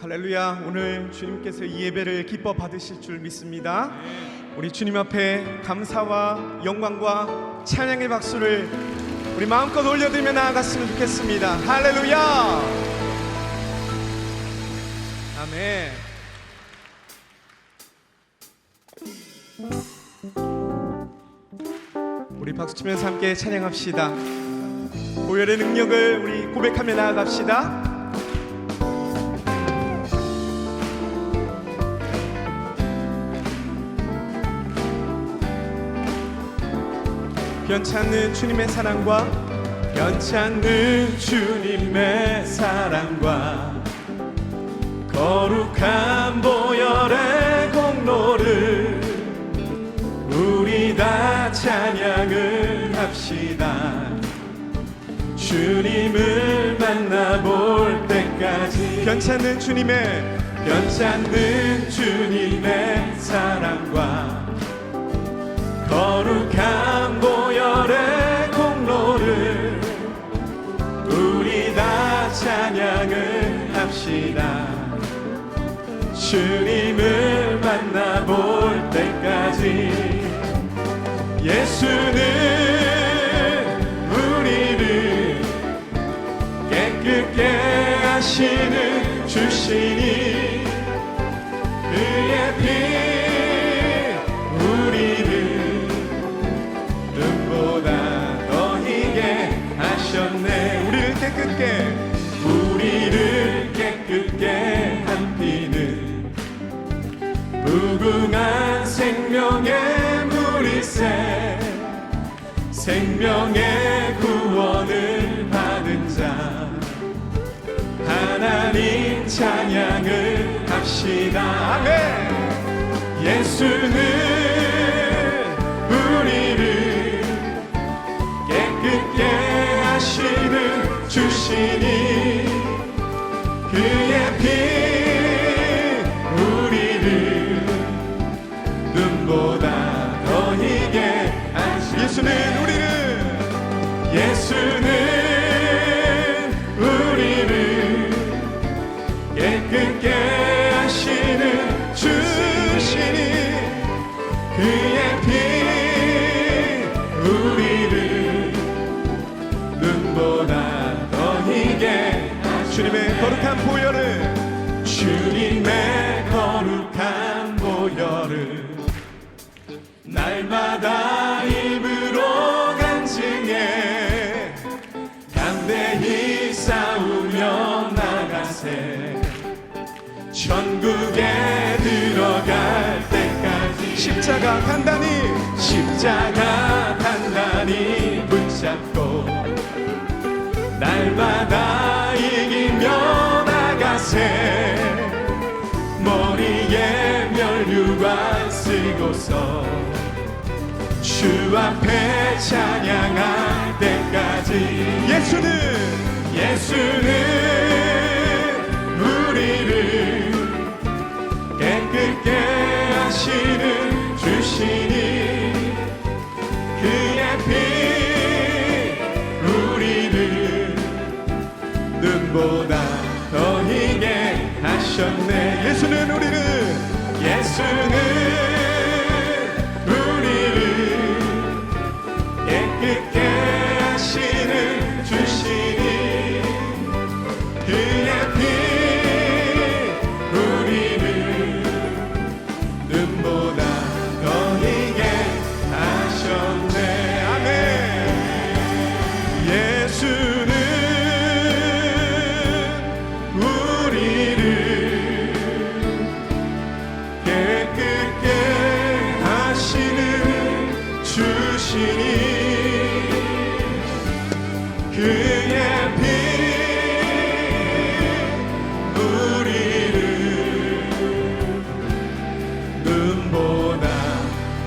할렐루야. 오늘 주님께서 이 예배를 기뻐 받으실 줄 믿습니다. 우리 주님 앞에 감사와 영광과 찬양의 박수를 우리 마음껏 올려드리며 나아갔으면 좋겠습니다. 할렐루야. 아멘. 우리 박수치면서 함께 찬양합시다. 보혈의 능력을 우리 고백하며 나아갑시다. 변치 않는 주님의 사랑과 변치 않는 주님의 사랑과 거룩한 보혈의 공로를 우리 다 찬양을 합시다. 주님을 만나볼 때까지 변치 않는 주님의 사랑과 거룩한 보혈의 공로를 우리 다 찬양을 합시다. 주님을 만나볼 때까지 예수는 우리를 깨끗게 하시는 주시니 그의 피 우리를 눈보다 더 희게 하셨네. 우리를 깨끗게 한 피는 무궁한 생명의 물이새 생명의 구원을 받은 자 하나님 찬양을 합시다. 아멘. 예수는 우리를 깨끗게 하시는 주시니 그의 피 우리를 눈보다 더 희게 하시네. 예수는 우리를 깨끗게 하시는 주시니 그의 피 우리를 눈보다 더 희게 주님의 거룩한 보혈을 날마다 입으로 간증해 담대히 싸우며 나가세. 천국에 들어갈 때까지 십자가 단단히 붙잡고 날마다 이기며 나가세. 머리에 면류관 쓰고서 주 앞에 찬양할 때까지 예수는 우리를 깨끗게 하시는 주시니 그의 피 우리를 눈보다 더 희게 하셨네. 예수는 우리를 깨끗게 하시는 주시니 그의 피 우리를 눈보다 더 희게 하셨네. 아멘. 예수는 그의 피 우리를 눈보다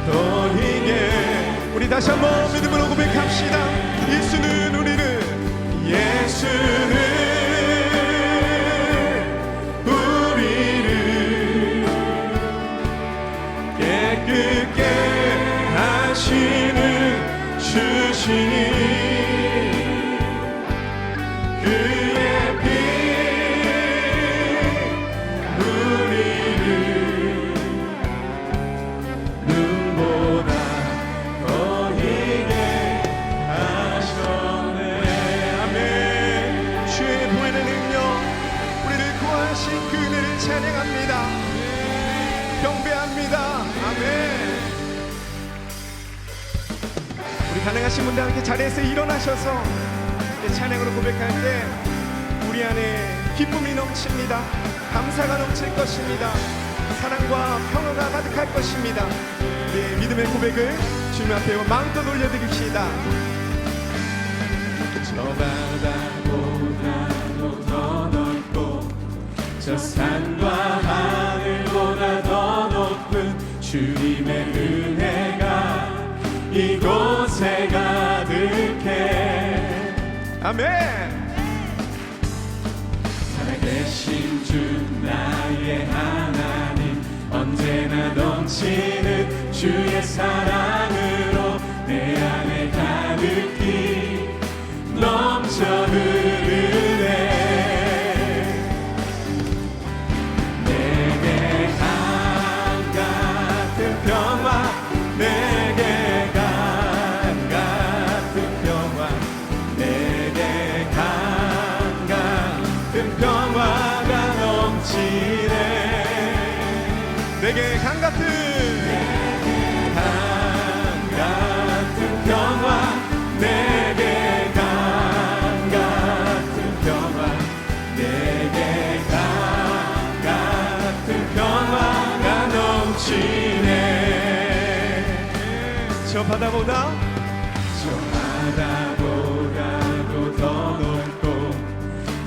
더 희게. 우리 다시 한번 믿음으로 고백합시다. 예수는 우리를 깨끗게 하시는 주시니 그의 피 경배합니다. 경배합니다. 아멘. 우리 가능하신 분들 함께 자리에서 일어나셔서 찬양으로 고백할 때 우리 안에 기쁨이 넘칩니다. 감사가 넘칠 것입니다. 사랑과 평화가 가득할 것입니다. 우리의 믿음의 고백을 주님 앞에 마음껏 올려드립시다. 저 바다보다도 더 넓고 저 산과 하늘보다 더 높은 주님의 은혜가 이곳에 가득해. 아멘. 살아계신 주 나의 하나님 언제나 넘치는 주의 사랑으로 내 안에 가득히 넘쳐 흐르네. 내게 강 같은 평화 내게 강 같은 평화 내게 강 같은 평화가 넘치네. 내게 강 같은 평화 내게 강 같은 평화 내게 강 같은 평화가 넘치네. 저 바다보다 저 바다보다도 더 높고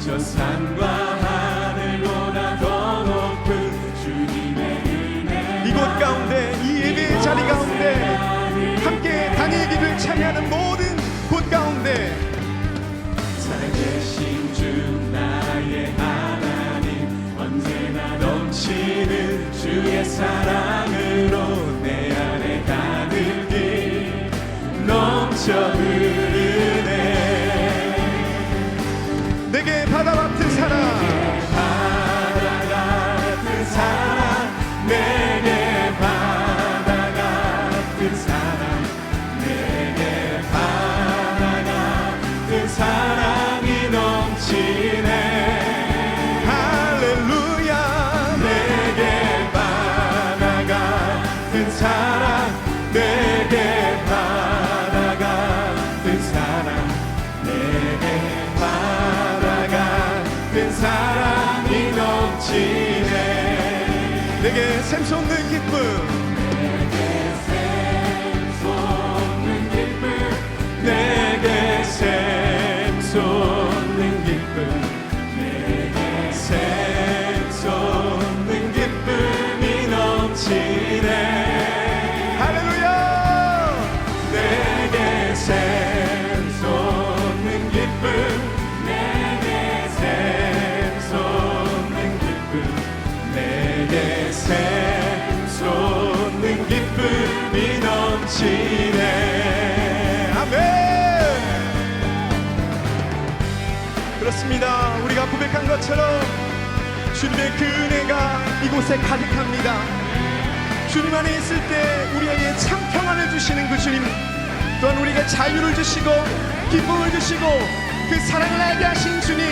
저 산과 하늘보다 더 높은 주님의 은혜 이곳 가운데 이 예배의 자리 가운데 함께 다니기를 찬양하는 모든 곳 가운데 살아계신 주 나의 하나님 언제나 넘치는 주의 사랑으로 내 안에 가득히 넘쳐 흐르네. 내게 바다 같은 사랑 바다 같은 사랑 내게 바다 같은 사랑 내게 바다 같은 사랑이 넘치네. 할렐루야. 내게 바다 같은 사랑 내게 바다 같은 사랑 내게 바다 같은 사랑이 넘치네. 내게 샘솟는 기쁨 내게 샘솟는 기쁨 내게 샘솟는 기쁨이 넘치네. 할렐루야. 내게 샘솟는 기쁨 내게 샘솟는 기쁨 내게 샘솟는 기쁨이 넘치네. 그렇습니다. 우리가 고백한 것처럼 주님의 그 은혜가 이곳에 가득합니다. 주님 안에 있을 때 우리에게 참 평안을 주시는 그 주님, 또한 우리에게 자유를 주시고 기쁨을 주시고 그 사랑을 알게 하신 주님,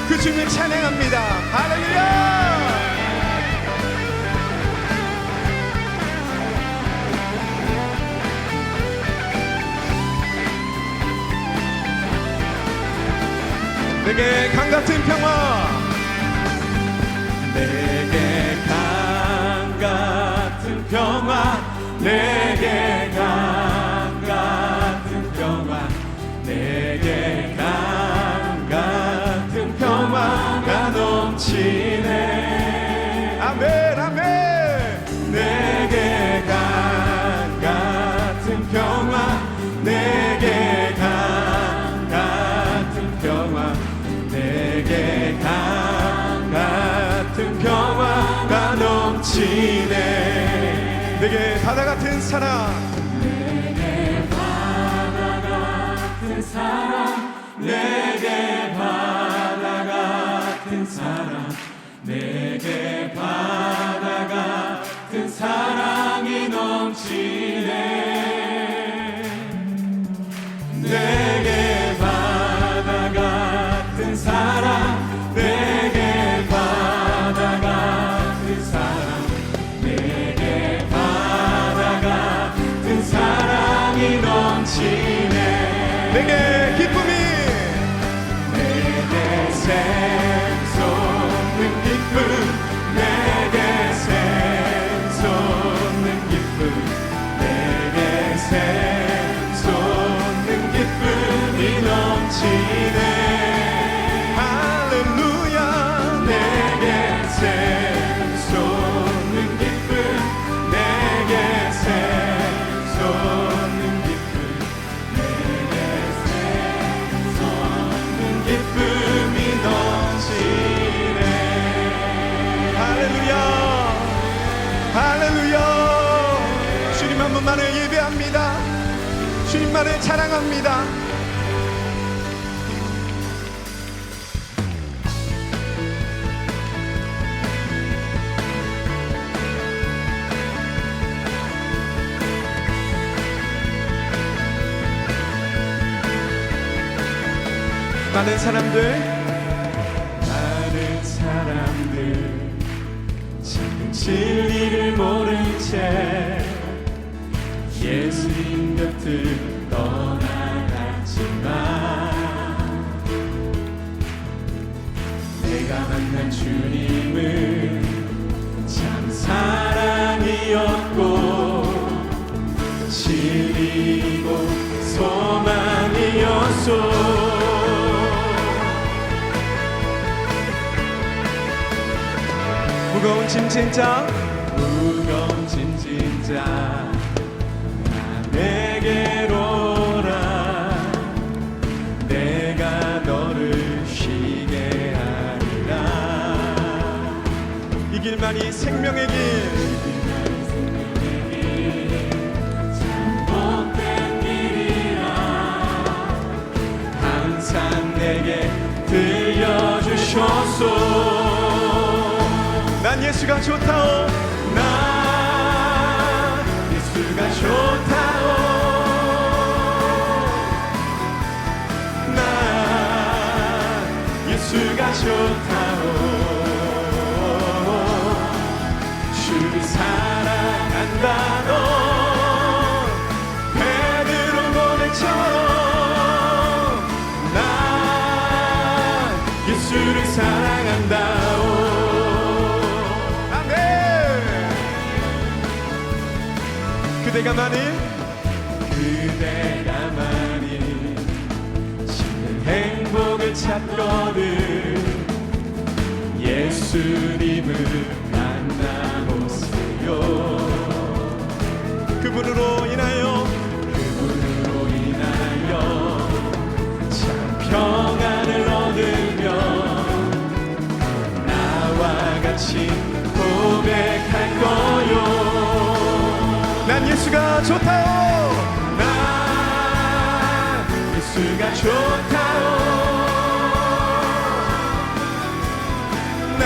그 주님을 찬양합니다. 할렐루야. 내게 강 같은 평화 내게 강 같은 평화 내게 강 같은 평화 내게 강 같은 평화가 넘치네. 아멘 아멘. 내게 강 같은 평화 내게 강 같은 평화 내게 강 같은 평화가 넘치네. 내게 바다 같은 사랑 내게 바다 같은 사랑 내게 바다 같은 사랑 내게 바다 같은 사랑이 넘치네. 내게 바다 같은 사랑 내게 바다 같은 내게 기쁨이 내게 샘솟는 기쁨 내게 샘솟는 기쁨 내게 샘솟는 기쁨이 넘치네 할렐루야 내게 샘솟는 기쁨 내게 샘솟는 기쁨 내게 샘솟는 기쁨이 넘치네 할렐루야 할렐루야 주님 한 분만을 예배합니다 주님만을 자랑합니다 많은 사람들 지금 진리를 모른 채 예수님 곁을 떠나갔지만 내가 만난 주님은 참 사랑이었고 진리고 소망이었소 무거운 짐 진짜 내게로 오라 내가 너를 쉬게 하리라 이 길만이 생명의 길 못된 길이라 항상 내게 들려주셨소 난 예수가 좋다오 나 예수가 좋다오 나 예수가 좋다오 주를 사랑한다 너 베드로 고백처럼 나 예수를 사랑한다오 그대가 만일 진짜 행복을 찾거든 예수님을 만나보세요 그분으로 인하여 참 평안을 얻으며 나와 같이 고백할 거요 난 예수가 좋다오 나 예수가 좋다오 나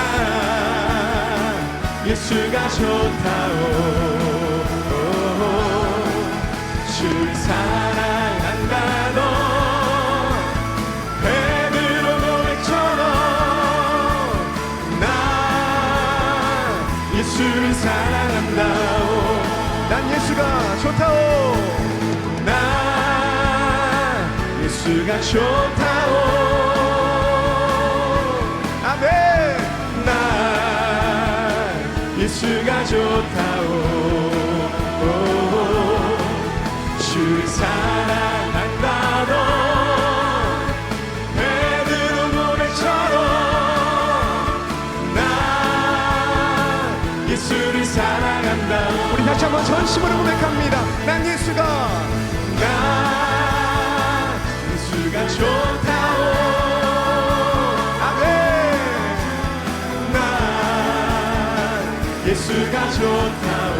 예수가 좋다오 주를 사랑한다 너 베드로 고백처럼 나 예수를 사랑한다오 난 예수가 좋다오 나 예수가 좋다오 아멘 나 예수가 좋다오 주를 사랑한다 너 베드로 고백처럼 나 예수를 사랑한다 우리 다시 한번 전심으로 고백합니다 난 예수가 좋다오 아멘 나 예수가 좋다오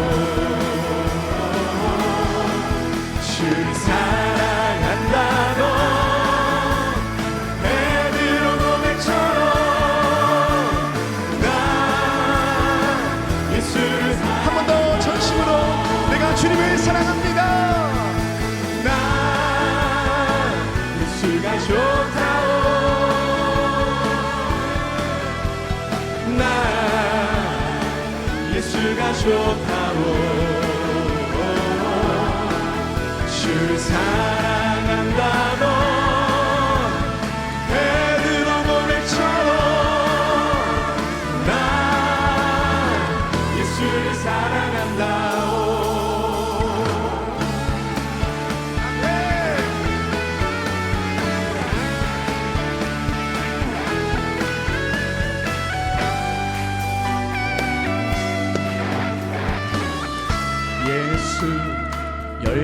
주를 사랑한다 너 베드로 고백처럼 나 예수를 한 번 더 전심으로 내가 주님을 사랑합니다 나 예수가 좋다오 나 예수가 좋다오 주를 사랑한다 너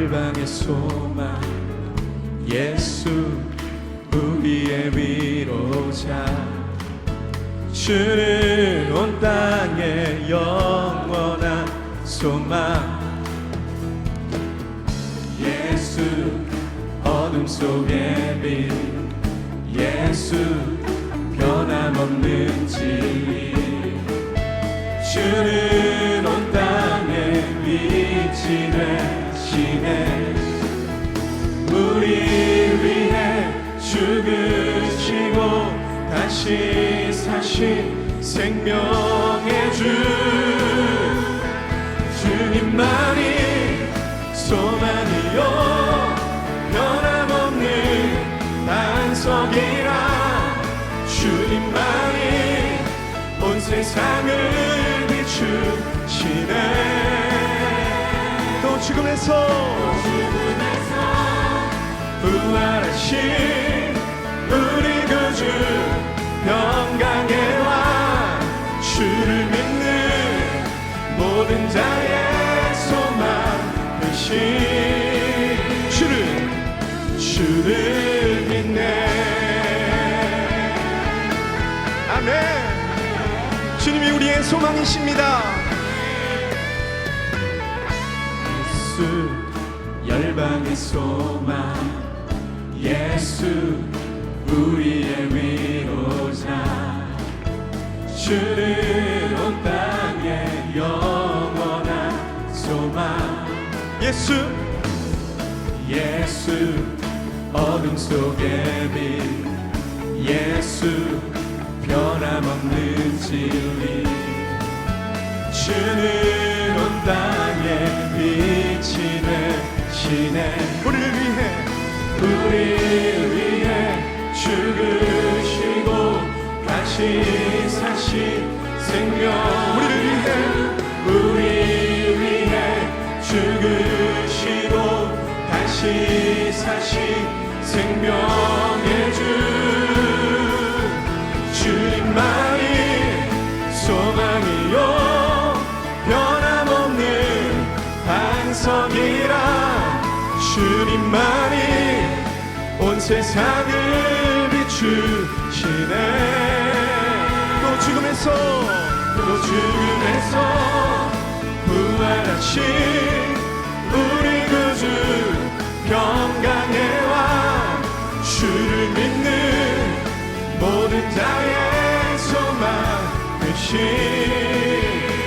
열방의 소망 예수 우리의 위로자 주는 온 땅의 영원한 소망 예수 어둠 속의 빛 예수 변함없는 진리 주는 온 땅에 빛이 되시네 우리 위해 죽으시고 다시 사신 생명의 주 주님만이 소망이요 변함없는 반석이라 주님만이 온 세상을 비추시네 또 죽음에서 부활하신 우리 구주 평강의 왕 주를 믿는 모든 자의 소망 되신 주를 믿네 아멘. 주님이 우리의 소망이십니다. 예수 열방의 소망 예수 우리의 위로자 주는 온 땅의 영원한 소망 예수 어둠 속의 빛 예수 변함없는 진리 주는 온 땅에 빛이 되시네 우리를 위해 죽으시고 다시 사신 생명 우리 위해 죽으시고 다시 사신 생명의 주 주님만이 소망이요 변함없는 반석이라 주님만이 온 세상을 비추시네 또 죽음에서 부활하신 우리 구주 평강의 왕 주를 믿는 모든 자의 소망 되신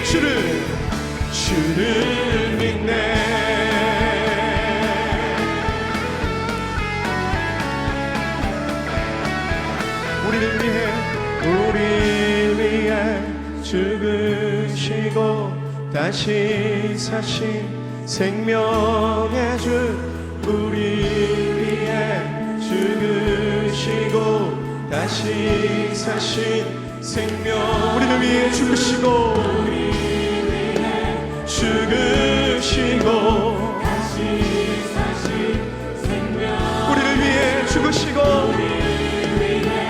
주를 믿네 우리 위해 죽으시고 다시 사신 생명의 주 우리 위해 죽으시고 다시 사신 생명 우리를 위해 죽으시고 다시 사신 생명 우리를 위해 죽으시고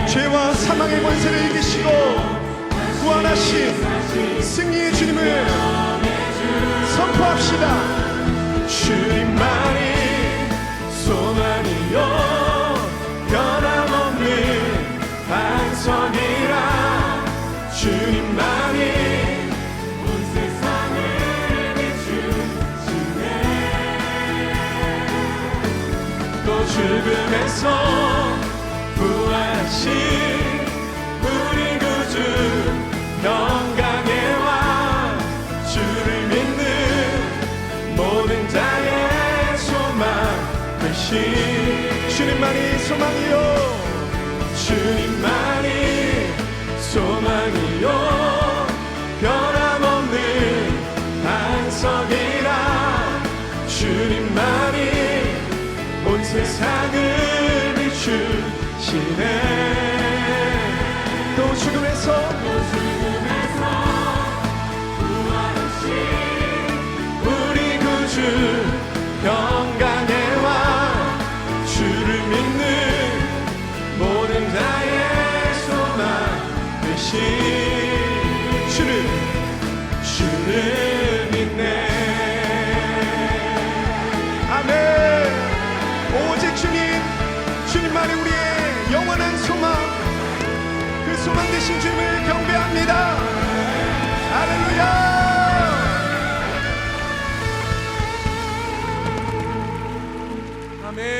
죄와 사망의 권세를 이기시고 구원하신 승리의 주님을 선포합시다. 주님만이 소망이요 변함없는 반석이라 주님만이 온 세상을 비추시네 또 죽음에서 부활하신 우리 구주 평강의 왕 주를 믿는 모든 자의 소망 되신 주님만이 소망이요 주님만이 소망이요 변함없는 반석이라 주님만이 온 세상을 비추시네 또 죽음에서 부활하신 우리 구주 평강의 왕 주를 믿는 모든 자의 소망 되신 주를 믿네 아멘. 살아계신 주님을 경배합니다. 할렐루야. 아멘. 아멘.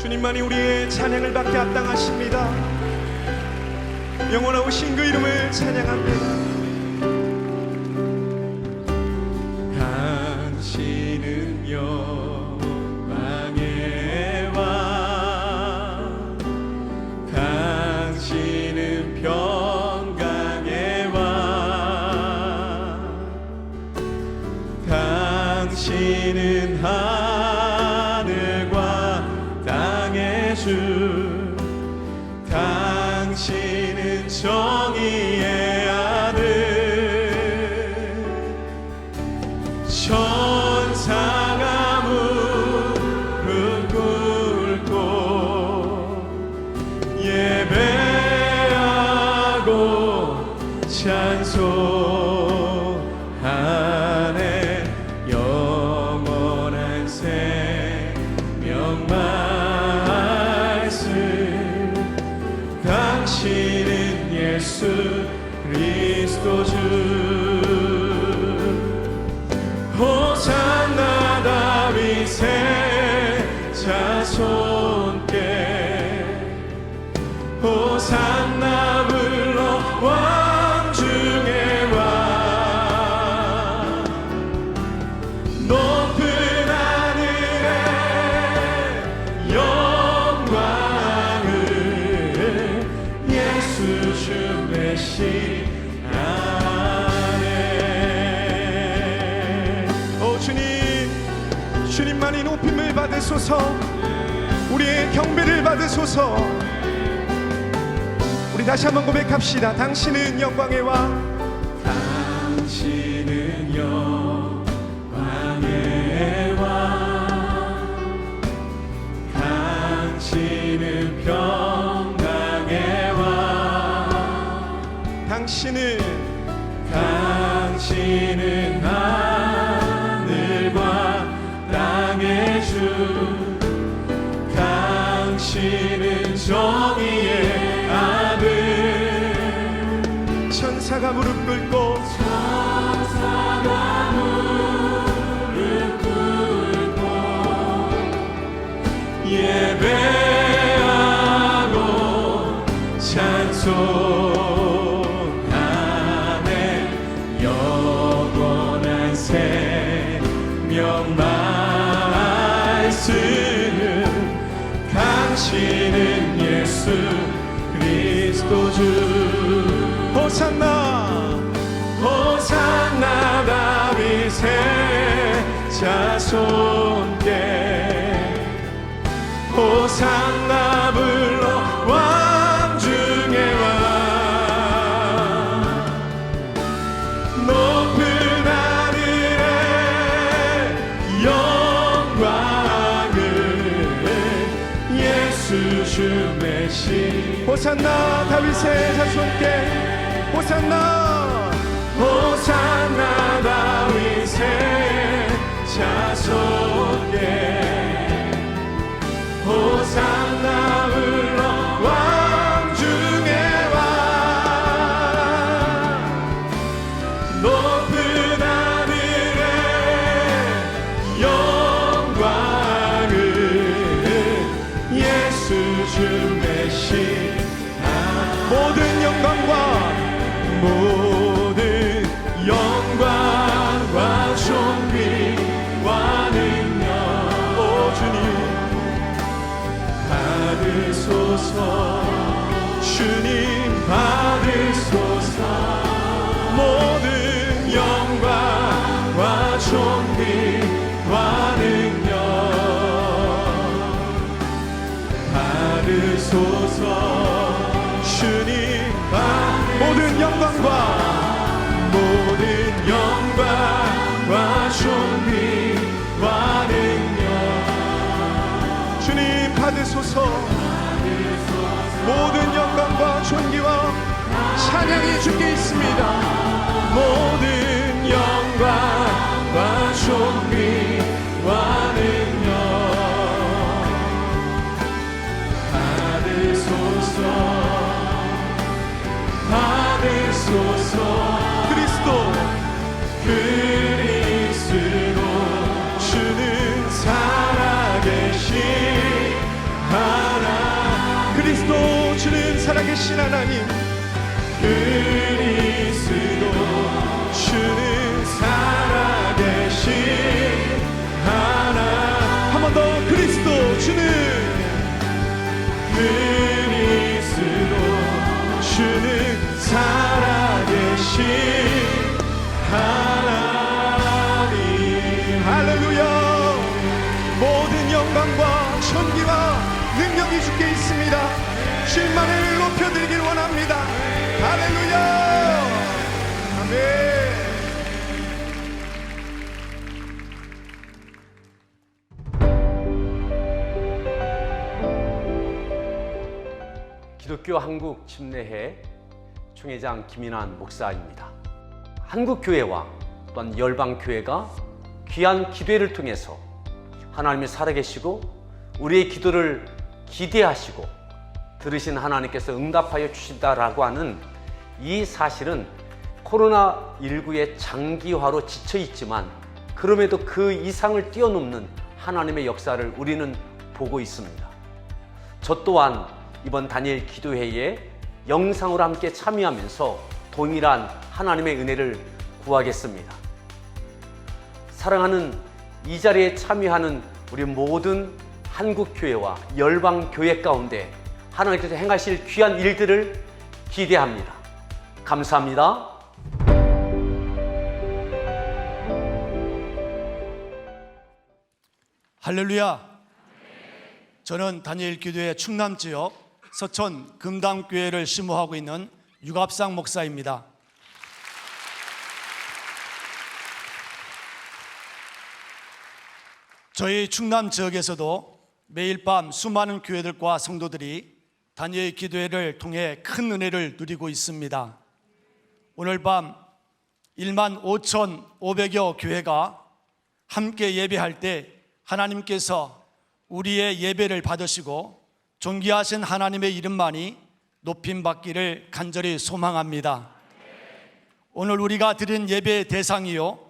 주님만이 우리의 찬양을 받게 합당하십니다. 영원하신 그 이름을 찬양합니다. 당신은 영광의 왕, 당신은 평강의 왕, 당신은 하늘과 땅의 주, 당신은 정의의 아들. 천사가 무릎 꿇고 예배하고 찬송하네. 영원한 생명 말씀, 당신은 예수 그리스도 주. 호산나 다윗의 자손께, 호산나 불러 왕 중의 왕. 높은 하늘에 영광을 예수 주 메시아네. 주님만이 높임을 받으소서. 우리의 경배를 받으소서. 우리 다시 한번 고백합시다. 당신은 영광의 왕, 당신은 영광의 왕, 당신은 평강의 왕, 당신은 하늘과 땅의 주, 당신은 정의의 아들. 천사가 무릎 꿇고, 천사가 무릎 꿇고 예배하고 찬송하네. 영원한 생명 말씀, 당신은 예수 그리스도 주. 호산나 호산나 다윗의 자손께, 호산나 불러 왕 중의 왕. 높은 하늘에 영광을 예수 주 메시 호산나 다윗의 자손께 호산나 호산나 다윗의 자손께 호산나 불러 왕 중에 왕 높은 하늘의 영광을 예수 주 메시 모든 영광과 영광과 존귀와 능력 오 주님 받으소서 주님 받으소서 모든 영광과 존귀와 능력 받으소서 주님 모든 영광과 존귀와 능력 주님 받으소서 모든 영광과 존귀와 찬양이 주께 있습니다 모든 영광과 존귀와 능력 받으소서 그리스도 주는 살아계신 하나님 그리스도 주는 살아계신 하나님 그리스도 주는 살아계신 하나님 한 번 더 그리스도 주는 살아계신 하나님 할렐루야 모든 영광과 존귀와 능력이 주께 있습니다 주님만을 높여드리길 원합니다 할렐루야 아멘 기독교 한국 침례회 총회장 김인환 목사입니다. 한국교회와 또한 열방교회가 귀한 기도회를 통해서 하나님이 살아계시고 우리의 기도를 기대하시고 들으신 하나님께서 응답하여 주신다라고 하는 이 사실은 코로나19의 장기화로 지쳐 있지만 그럼에도 그 이상을 뛰어넘는 하나님의 역사를 우리는 보고 있습니다. 저 또한 이번 다니엘 기도회에 영상으로 함께 참여하면서 동일한 하나님의 은혜를 구하겠습니다. 사랑하는 이 자리에 참여하는 우리 모든 한국교회와 열방교회 가운데 하나님께서 행하실 귀한 일들을 기대합니다. 감사합니다. 할렐루야. 저는 다니엘 기도회 충남지역 서천 금당교회를 심호하고 있는 유갑상 목사입니다. 저희 충남 지역에서도 매일 밤 수많은 교회들과 성도들이 다니엘 기도회를 통해 큰 은혜를 누리고 있습니다. 오늘 밤 15,500여 교회가 함께 예배할 때 하나님께서 우리의 예배를 받으시고 존귀하신 하나님의 이름만이 높임받기를 간절히 소망합니다. 오늘 우리가 드린 예배의 대상이요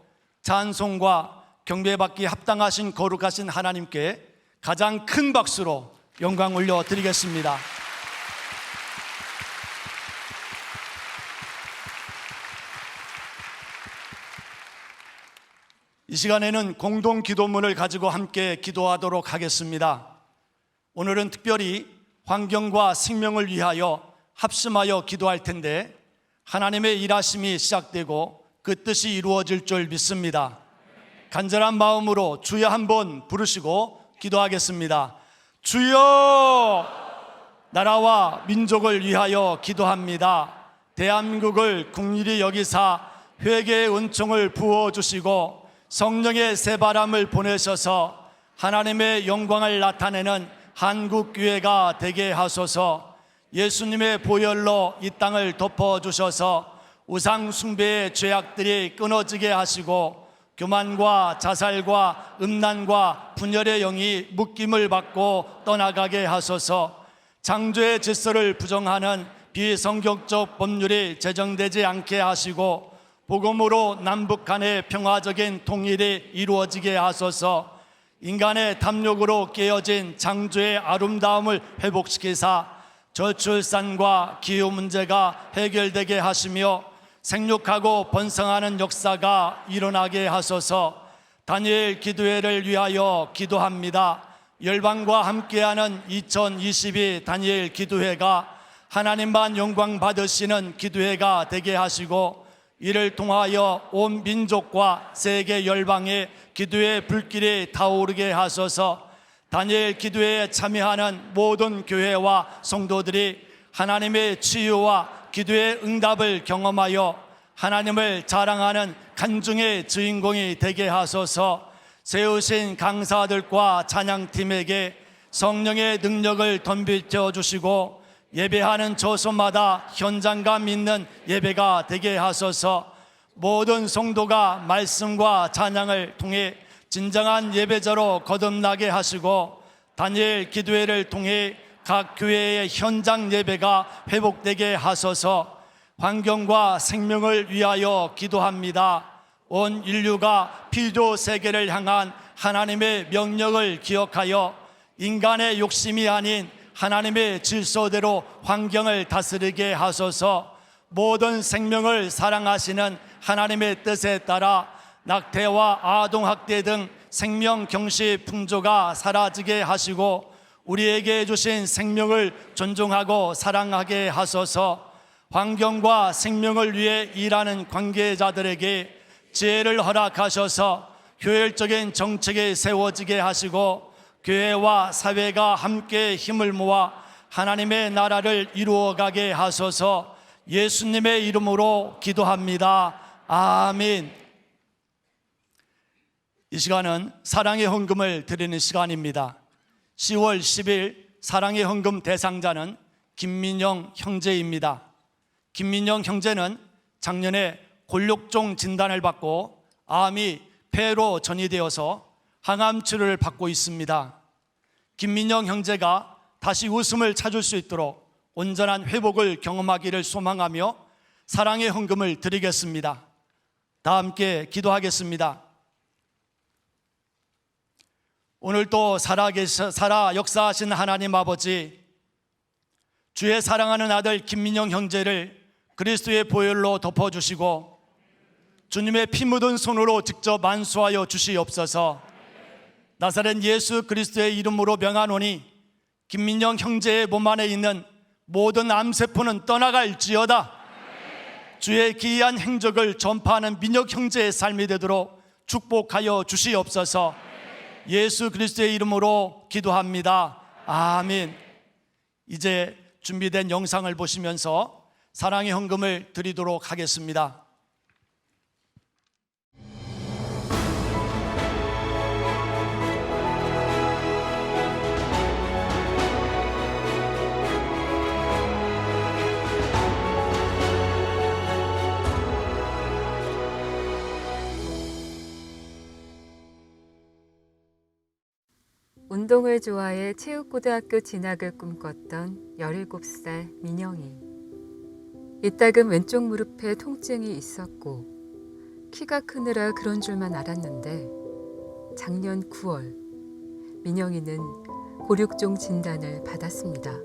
찬송과 경배받기 합당하신 거룩하신 하나님께 가장 큰 박수로 영광 올려드리겠습니다. 이 시간에는 공동 기도문을 가지고 함께 기도하도록 하겠습니다. 오늘은 특별히 환경과 생명을 위하여 합심하여 기도할 텐데 하나님의 일하심이 시작되고 그 뜻이 이루어질 줄 믿습니다. 간절한 마음으로 주여 한번 부르시고 기도하겠습니다. 주여, 나라와 민족을 위하여 기도합니다. 대한민국을 국리히 여기사 회개의 은총을 부어주시고 성령의 새바람을 보내셔서 하나님의 영광을 나타내는 한국교회가 되게 하소서. 예수님의 보혈로 이 땅을 덮어주셔서 우상 숭배의 죄악들이 끊어지게 하시고 교만과 자살과 음란과 분열의 영이 묶임을 받고 떠나가게 하소서. 창조의 질서를 부정하는 비성경적 법률이 제정되지 않게 하시고 복음으로 남북 간의 평화적인 통일이 이루어지게 하소서. 인간의 탐욕으로 깨어진 창조의 아름다움을 회복시키사 저출산과 기후 문제가 해결되게 하시며 생육하고 번성하는 역사가 일어나게 하소서. 다니엘 기도회를 위하여 기도합니다. 열방과 함께하는 2022 다니엘 기도회가 하나님만 영광 받으시는 기도회가 되게 하시고 이를 통하여 온 민족과 세계 열방의 기도의 불길이 타오르게 하소서. 다니엘 기도회에 참여하는 모든 교회와 성도들이 하나님의 치유와 기도의 응답을 경험하여 하나님을 자랑하는 간증의 주인공이 되게 하소서. 세우신 강사들과 찬양팀에게 성령의 능력을 덤비켜 주시고 예배하는 저소마다 현장감 있는 예배가 되게 하소서. 모든 성도가 말씀과 찬양을 통해 진정한 예배자로 거듭나게 하시고 다니엘 기도회를 통해 각 교회의 현장 예배가 회복되게 하소서. 환경과 생명을 위하여 기도합니다. 온 인류가 피조 세계를 향한 하나님의 명령을 기억하여 인간의 욕심이 아닌 하나님의 질서대로 환경을 다스리게 하소서. 모든 생명을 사랑하시는 하나님의 뜻에 따라 낙태와 아동학대 등 생명 경시 풍조가 사라지게 하시고 우리에게 주신 생명을 존중하고 사랑하게 하소서. 환경과 생명을 위해 일하는 관계자들에게 지혜를 허락하셔서 효율적인 정책이 세워지게 하시고 교회와 사회가 함께 힘을 모아 하나님의 나라를 이루어가게 하소서. 예수님의 이름으로 기도합니다. 아멘. 이 시간은 사랑의 헌금을 드리는 시간입니다. 10월 10일 사랑의 헌금 대상자는 김민영 형제입니다. 김민영 형제는 작년에 골육종 진단을 받고 암이 폐로 전이되어서 항암 치료를 받고 있습니다. 김민영 형제가 다시 웃음을 찾을 수 있도록 온전한 회복을 경험하기를 소망하며 사랑의 헌금을 드리겠습니다. 다 함께 기도하겠습니다. 오늘도 살아 역사하신 하나님 아버지, 주의 사랑하는 아들 김민영 형제를 그리스도의 보혈로 덮어주시고 주님의 피 묻은 손으로 직접 안수하여 주시옵소서. 나사렛 예수 그리스도의 이름으로 명하노니 김민영 형제의 몸 안에 있는 모든 암세포는 떠나갈지어다. 주의 기이한 행적을 전파하는 민혁 형제의 삶이 되도록 축복하여 주시옵소서. 예수 그리스도의 이름으로 기도합니다. 아멘. 이제 준비된 영상을 보시면서 사랑의 헌금을 드리도록 하겠습니다. 운동을 좋아해 체육고등학교 진학을 꿈꿨던 17살 민영이. 이따금 왼쪽 무릎에 통증이 있었고 키가 크느라 그런 줄만 알았는데 작년 9월 민영이는 골육종 진단을 받았습니다.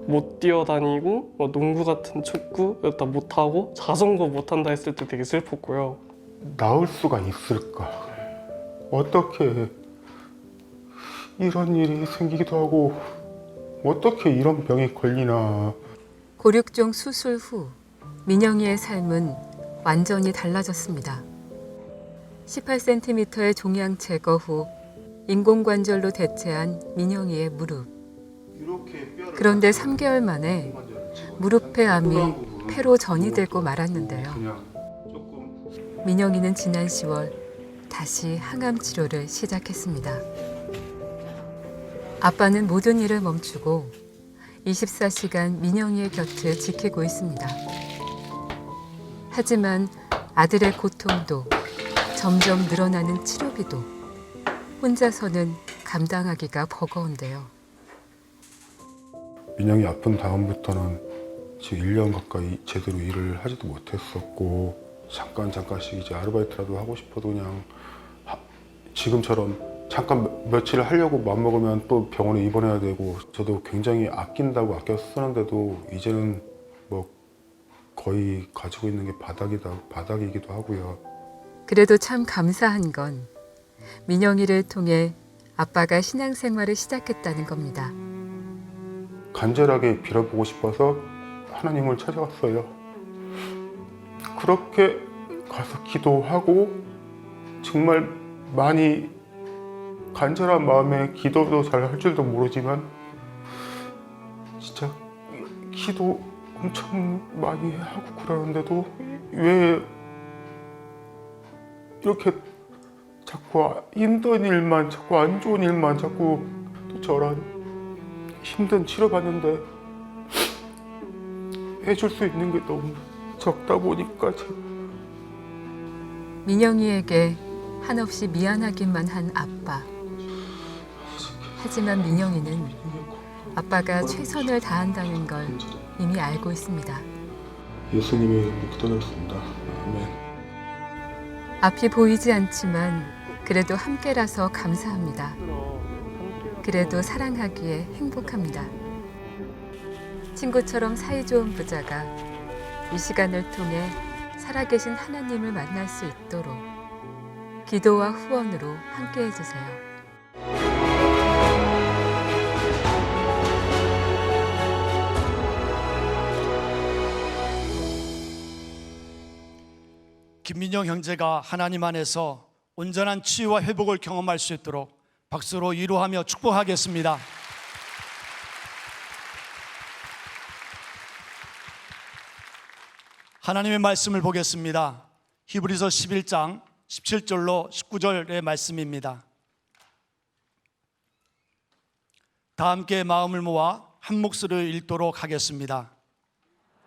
못 뛰어다니고 농구 같은 축구 다 못하고 자전거 못한다 했을 때 되게 슬펐고요. 나을 수가 있을까? 어떻게 이런 일이 생기기도 하고 어떻게 이런 병이 걸리나. 골육종 수술 후 민영이의 삶은 완전히 달라졌습니다. 18cm의 종양 제거 후 인공관절로 대체한 민영이의 무릎. 그런데 3개월 만에 무릎의 암이 폐로 전이되고 말았는데요. 민영이는 지난 10월 다시 항암 치료를 시작했습니다. 아빠는 모든 일을 멈추고 24시간 민영이의 곁을 지키고 있습니다. 하지만 아들의 고통도 점점 늘어나는 치료비도 혼자서는 감당하기가 버거운데요. 민영이 아픈 다음부터는 지금 1년 가까이 제대로 일을 하지도 못했었고 잠깐씩 이제 아르바이트라도 하고 싶어도 그냥 지금처럼 잠깐 며칠 하려고 마음먹으면 또 병원에 입원해야 되고 저도 굉장히 아낀다고 아껴서 쓰는데도 이제는 뭐 거의 가지고 있는 게 바닥이기도 하고요. 그래도 참 감사한 건 민영이를 통해 아빠가 신앙생활을 시작했다는 겁니다. 간절하게 빌어보고 싶어서 하나님을 찾아갔어요. 그렇게 가서 기도하고 정말 많이 간절한 마음에 기도도 잘 할 줄도 모르지만 진짜 기도 엄청 많이 하고 그러는데도 왜 이렇게 자꾸 힘든 일만, 자꾸 안 좋은 일만, 자꾸 또 저런 힘든 치료받는데 해줄 수 있는 게 너무 적다 보니까 민영이에게 한없이 미안하기만 한 아빠. 하지만 민영이는 아빠가 최선을 다한다는 걸 이미 알고 있습니다. 예수님의 이름으로 기도드렸습니다. 아멘. 앞이 보이지 않지만 그래도 함께라서 감사합니다. 그래도 사랑하기에 행복합니다. 친구처럼 사이좋은 부자가 이 시간을 통해 살아계신 하나님을 만날 수 있도록 기도와 후원으로 함께해 주세요. 김민영 형제가 하나님 안에서 온전한 치유와 회복을 경험할 수 있도록 박수로 위로하며 축복하겠습니다. 하나님의 말씀을 보겠습니다. 히브리서 11장 17절로 19절의 말씀입니다. 다 함께 마음을 모아 한 목소리를 읽도록 하겠습니다.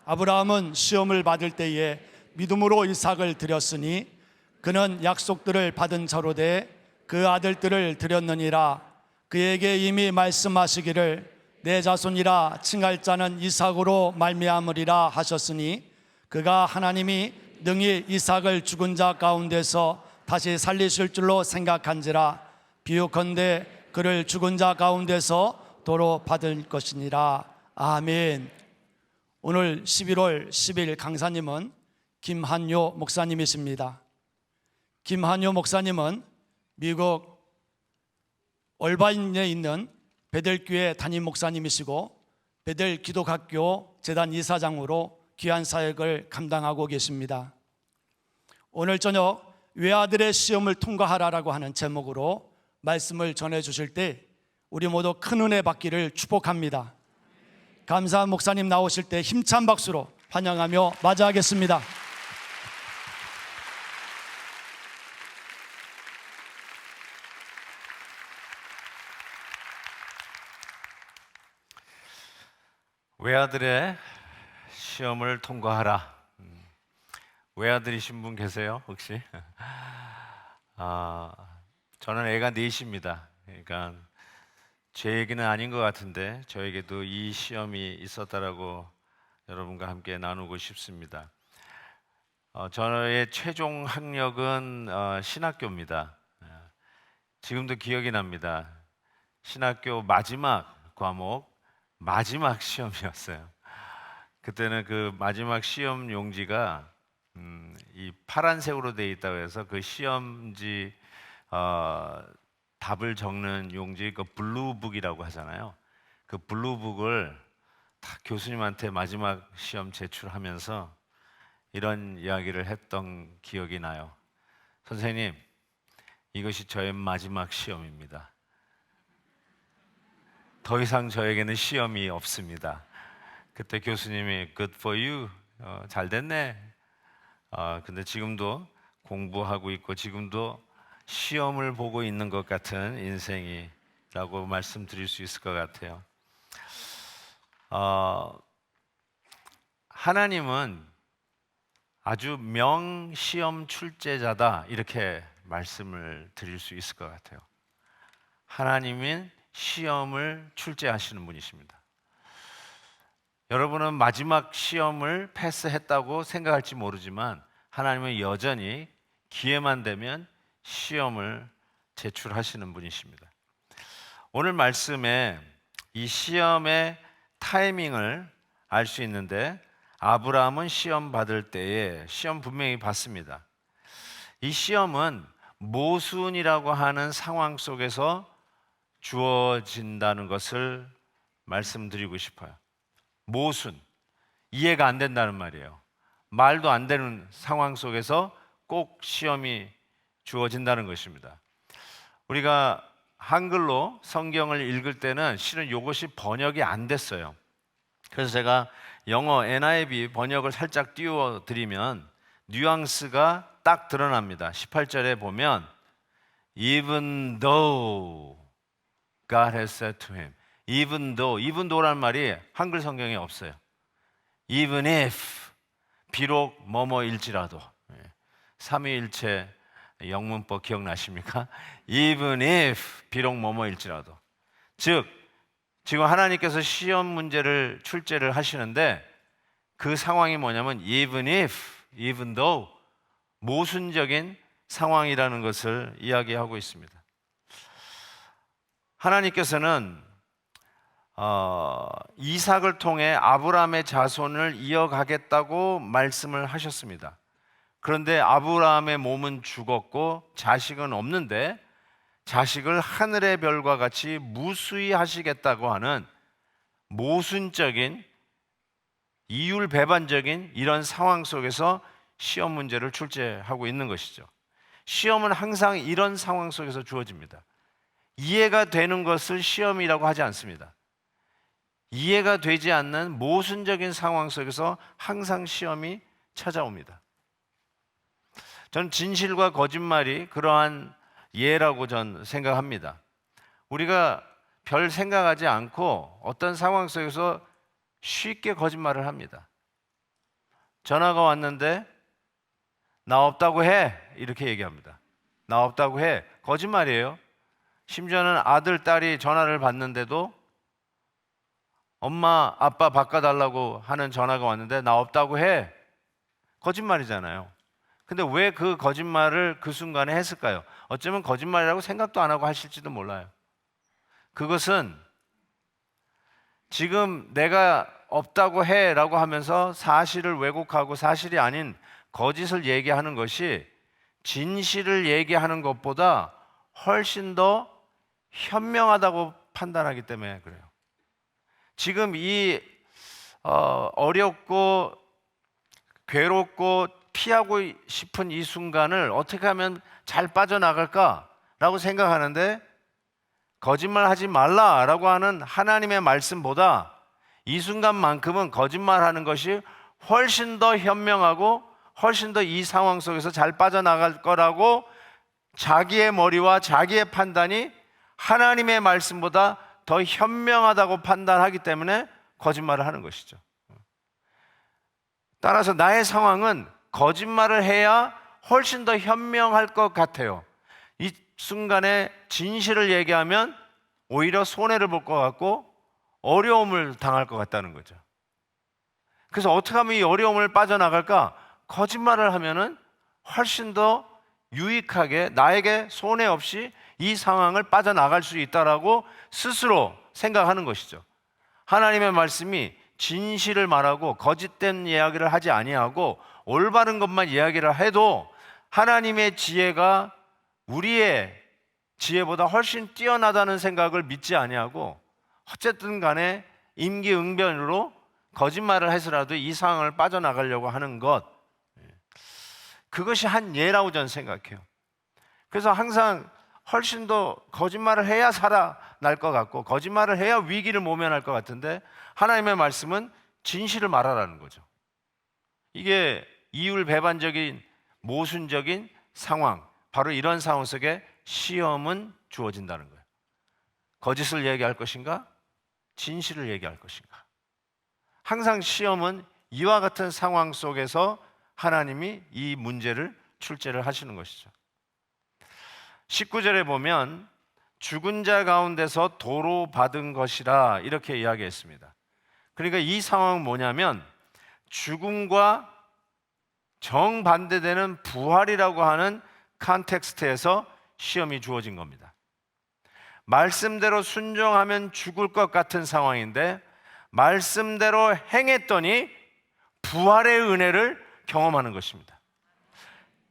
아브라함은 시험을 받을 때에 믿음으로 이삭을 드렸으니 그는 약속들을 받은 자로 돼 그 아들들을 드렸느니라. 그에게 이미 말씀하시기를 내 자손이라 칭할 자는 이삭으로 말미암으리라 하셨으니 그가 하나님이 능히 이삭을 죽은 자 가운데서 다시 살리실 줄로 생각한지라. 비유컨대 그를 죽은 자 가운데서 도로 받을 것이니라. 아멘. 오늘 11월 10일 강사님은 김한효 목사님이십니다. 김한효 목사님은 미국 얼바인에 있는 베델교회 담임 목사님이시고 베델 기독학교 재단 이사장으로 귀한 사역을 감당하고 계십니다. 오늘 저녁 외아들의 시험을 통과하라라고 하는 제목으로 말씀을 전해 주실 때 우리 모두 큰 은혜 받기를 축복합니다. 감사한 목사님 나오실 때 힘찬 박수로 환영하며 맞이하겠습니다. 외아들의 시험을 통과하라. 외아들이신 분 계세요 혹시? 저는 애가 넷입니다. 그러니까 제 얘기는 아닌 것 같은데 저에게도 이 시험이 있었다라고 여러분과 함께 나누고 싶습니다. 저의 최종 학력은 신학교입니다. 지금도 기억이 납니다. 신학교 마지막 과목 마지막 시험이었어요. 그때는 그 마지막 시험 용지가 이 파란색으로 되어 있다고 해서 그 시험지 답을 적는 용지, 그 블루북이라고 하잖아요. 그 블루북을 다 교수님한테 마지막 시험 제출하면서 이런 이야기를 했던 기억이 나요. 선생님, 이것이 저의 마지막 시험입니다. 더 이상 저에게는 시험이 없습니다. 그때 교수님이 Good for you, 잘 됐네. 근데 지금도 공부하고 있고 지금도 시험을 보고 있는 것 같은 인생이 라고 말씀드릴 수 있을 것 같아요. 하나님은 아주 명시험 출제자다, 이렇게 말씀을 드릴 수 있을 것 같아요. 하나님은 시험을 출제하시는 분이십니다. 여러분은 마지막 시험을 패스했다고 생각할지 모르지만 하나님은 여전히 기회만 되면 시험을 제출하시는 분이십니다. 오늘 말씀에 이 시험의 타이밍을 알 수 있는데, 아브라함은 시험 받을 때에 시험 분명히 받습니다. 이 시험은 모순이라고 하는 상황 속에서 주어진다는 것을 말씀드리고 싶어요. 모순, 이해가 안 된다는 말이에요. 말도 안 되는 상황 속에서 꼭 시험이 주어진다는 것입니다. 우리가 한글로 성경을 읽을 때는 실은 이것이 번역이 안 됐어요. 그래서 제가 영어 NIV 번역을 살짝 띄워드리면 뉘앙스가 딱 드러납니다. 18절에 보면 Even though God has said to him, even though라는 말이 한글 성경에 없어요. Even if, 비록 뭐뭐일지라도. 삼위일체 영문법 기억나십니까? Even if, 비록 뭐뭐일지라도. 즉, 지금 하나님께서 시험 문제를 출제를 하시는데 그 상황이 뭐냐면 even if, even though, 모순적인 상황이라는 것을 이야기하고 있습니다. 하나님께서는 이삭을 통해 아브라함의 자손을 이어가겠다고 말씀을 하셨습니다. 그런데 아브라함의 몸은 죽었고 자식은 없는데 자식을 하늘의 별과 같이 무수히 하시겠다고 하는 모순적인, 이율배반적인 이런 상황 속에서 시험 문제를 출제하고 있는 것이죠. 시험은 항상 이런 상황 속에서 주어집니다. 이해가 되는 것을 시험이라고 하지 않습니다. 이해가 되지 않는 모순적인 상황 속에서 항상 시험이 찾아옵니다. 저는 진실과 거짓말이 그러한 예라고 전 생각합니다. 우리가 별 생각하지 않고 어떤 상황 속에서 쉽게 거짓말을 합니다. 전화가 왔는데 나 없다고 해, 이렇게 얘기합니다. 나 없다고 해. 거짓말이에요. 심지어는 아들, 딸이 전화를 받는데도 엄마, 아빠 바꿔달라고 하는 전화가 왔는데 나 없다고 해. 거짓말이잖아요. 근데 왜 그 거짓말을 그 순간에 했을까요? 어쩌면 거짓말이라고 생각도 안 하고 하실지도 몰라요. 그것은 지금 내가 없다고 해 라고 하면서 사실을 왜곡하고 사실이 아닌 거짓을 얘기하는 것이 진실을 얘기하는 것보다 훨씬 더 현명하다고 판단하기 때문에 그래요. 지금 이 어렵고 괴롭고 피하고 싶은 이 순간을 어떻게 하면 잘 빠져나갈까라고 생각하는데 거짓말하지 말라라고 하는 하나님의 말씀보다 이 순간만큼은 거짓말하는 것이 훨씬 더 현명하고 훨씬 더 이 상황 속에서 잘 빠져나갈 거라고 자기의 머리와 자기의 판단이 하나님의 말씀보다 더 현명하다고 판단하기 때문에 거짓말을 하는 것이죠. 따라서 나의 상황은 거짓말을 해야 훨씬 더 현명할 것 같아요. 이 순간에 진실을 얘기하면 오히려 손해를 볼 것 같고 어려움을 당할 것 같다는 거죠. 그래서 어떻게 하면 이 어려움을 빠져나갈까? 거짓말을 하면은 훨씬 더 유익하게 나에게 손해 없이 이 상황을 빠져나갈 수 있다라고 스스로 생각하는 것이죠. 하나님의 말씀이 진실을 말하고 거짓된 이야기를 하지 아니하고 올바른 것만 이야기를 해도 하나님의 지혜가 우리의 지혜보다 훨씬 뛰어나다는 생각을 믿지 아니하고 어쨌든 간에 임기응변으로 거짓말을 해서라도 이 상황을 빠져나가려고 하는 것, 그것이 한 예라고 저는 생각해요. 그래서 항상 훨씬 더 거짓말을 해야 살아날 것 같고 거짓말을 해야 위기를 모면할 것 같은데 하나님의 말씀은 진실을 말하라는 거죠. 이게 이율배반적인 모순적인 상황, 바로 이런 상황 속에 시험은 주어진다는 거예요. 거짓을 얘기할 것인가? 진실을 얘기할 것인가? 항상 시험은 이와 같은 상황 속에서 하나님이 이 문제를 출제를 하시는 것이죠. 19절에 보면 죽은 자 가운데서 도로 받은 것이라 이렇게 이야기했습니다. 그러니까 이 상황은 뭐냐면 죽음과 정반대되는 부활이라고 하는 컨텍스트에서 시험이 주어진 겁니다. 말씀대로 순종하면 죽을 것 같은 상황인데 말씀대로 행했더니 부활의 은혜를 경험하는 것입니다.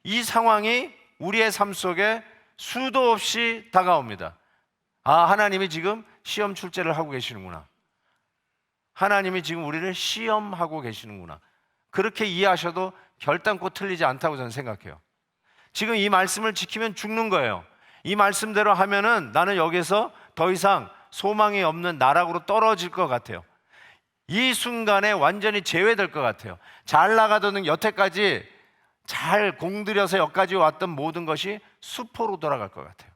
이 상황이 우리의 삶 속에 수도 없이 다가옵니다. 아, 하나님이 지금 시험 출제를 하고 계시는구나. 하나님이 지금 우리를 시험하고 계시는구나. 그렇게 이해하셔도 결단코 틀리지 않다고 저는 생각해요. 지금 이 말씀을 지키면 죽는 거예요. 이 말씀대로 하면은 나는 여기서 더 이상 소망이 없는 나락으로 떨어질 것 같아요. 이 순간에 완전히 제외될 것 같아요. 잘 나가던 여태까지 잘 공들여서 여기까지 왔던 모든 것이 수포로 돌아갈 것 같아요.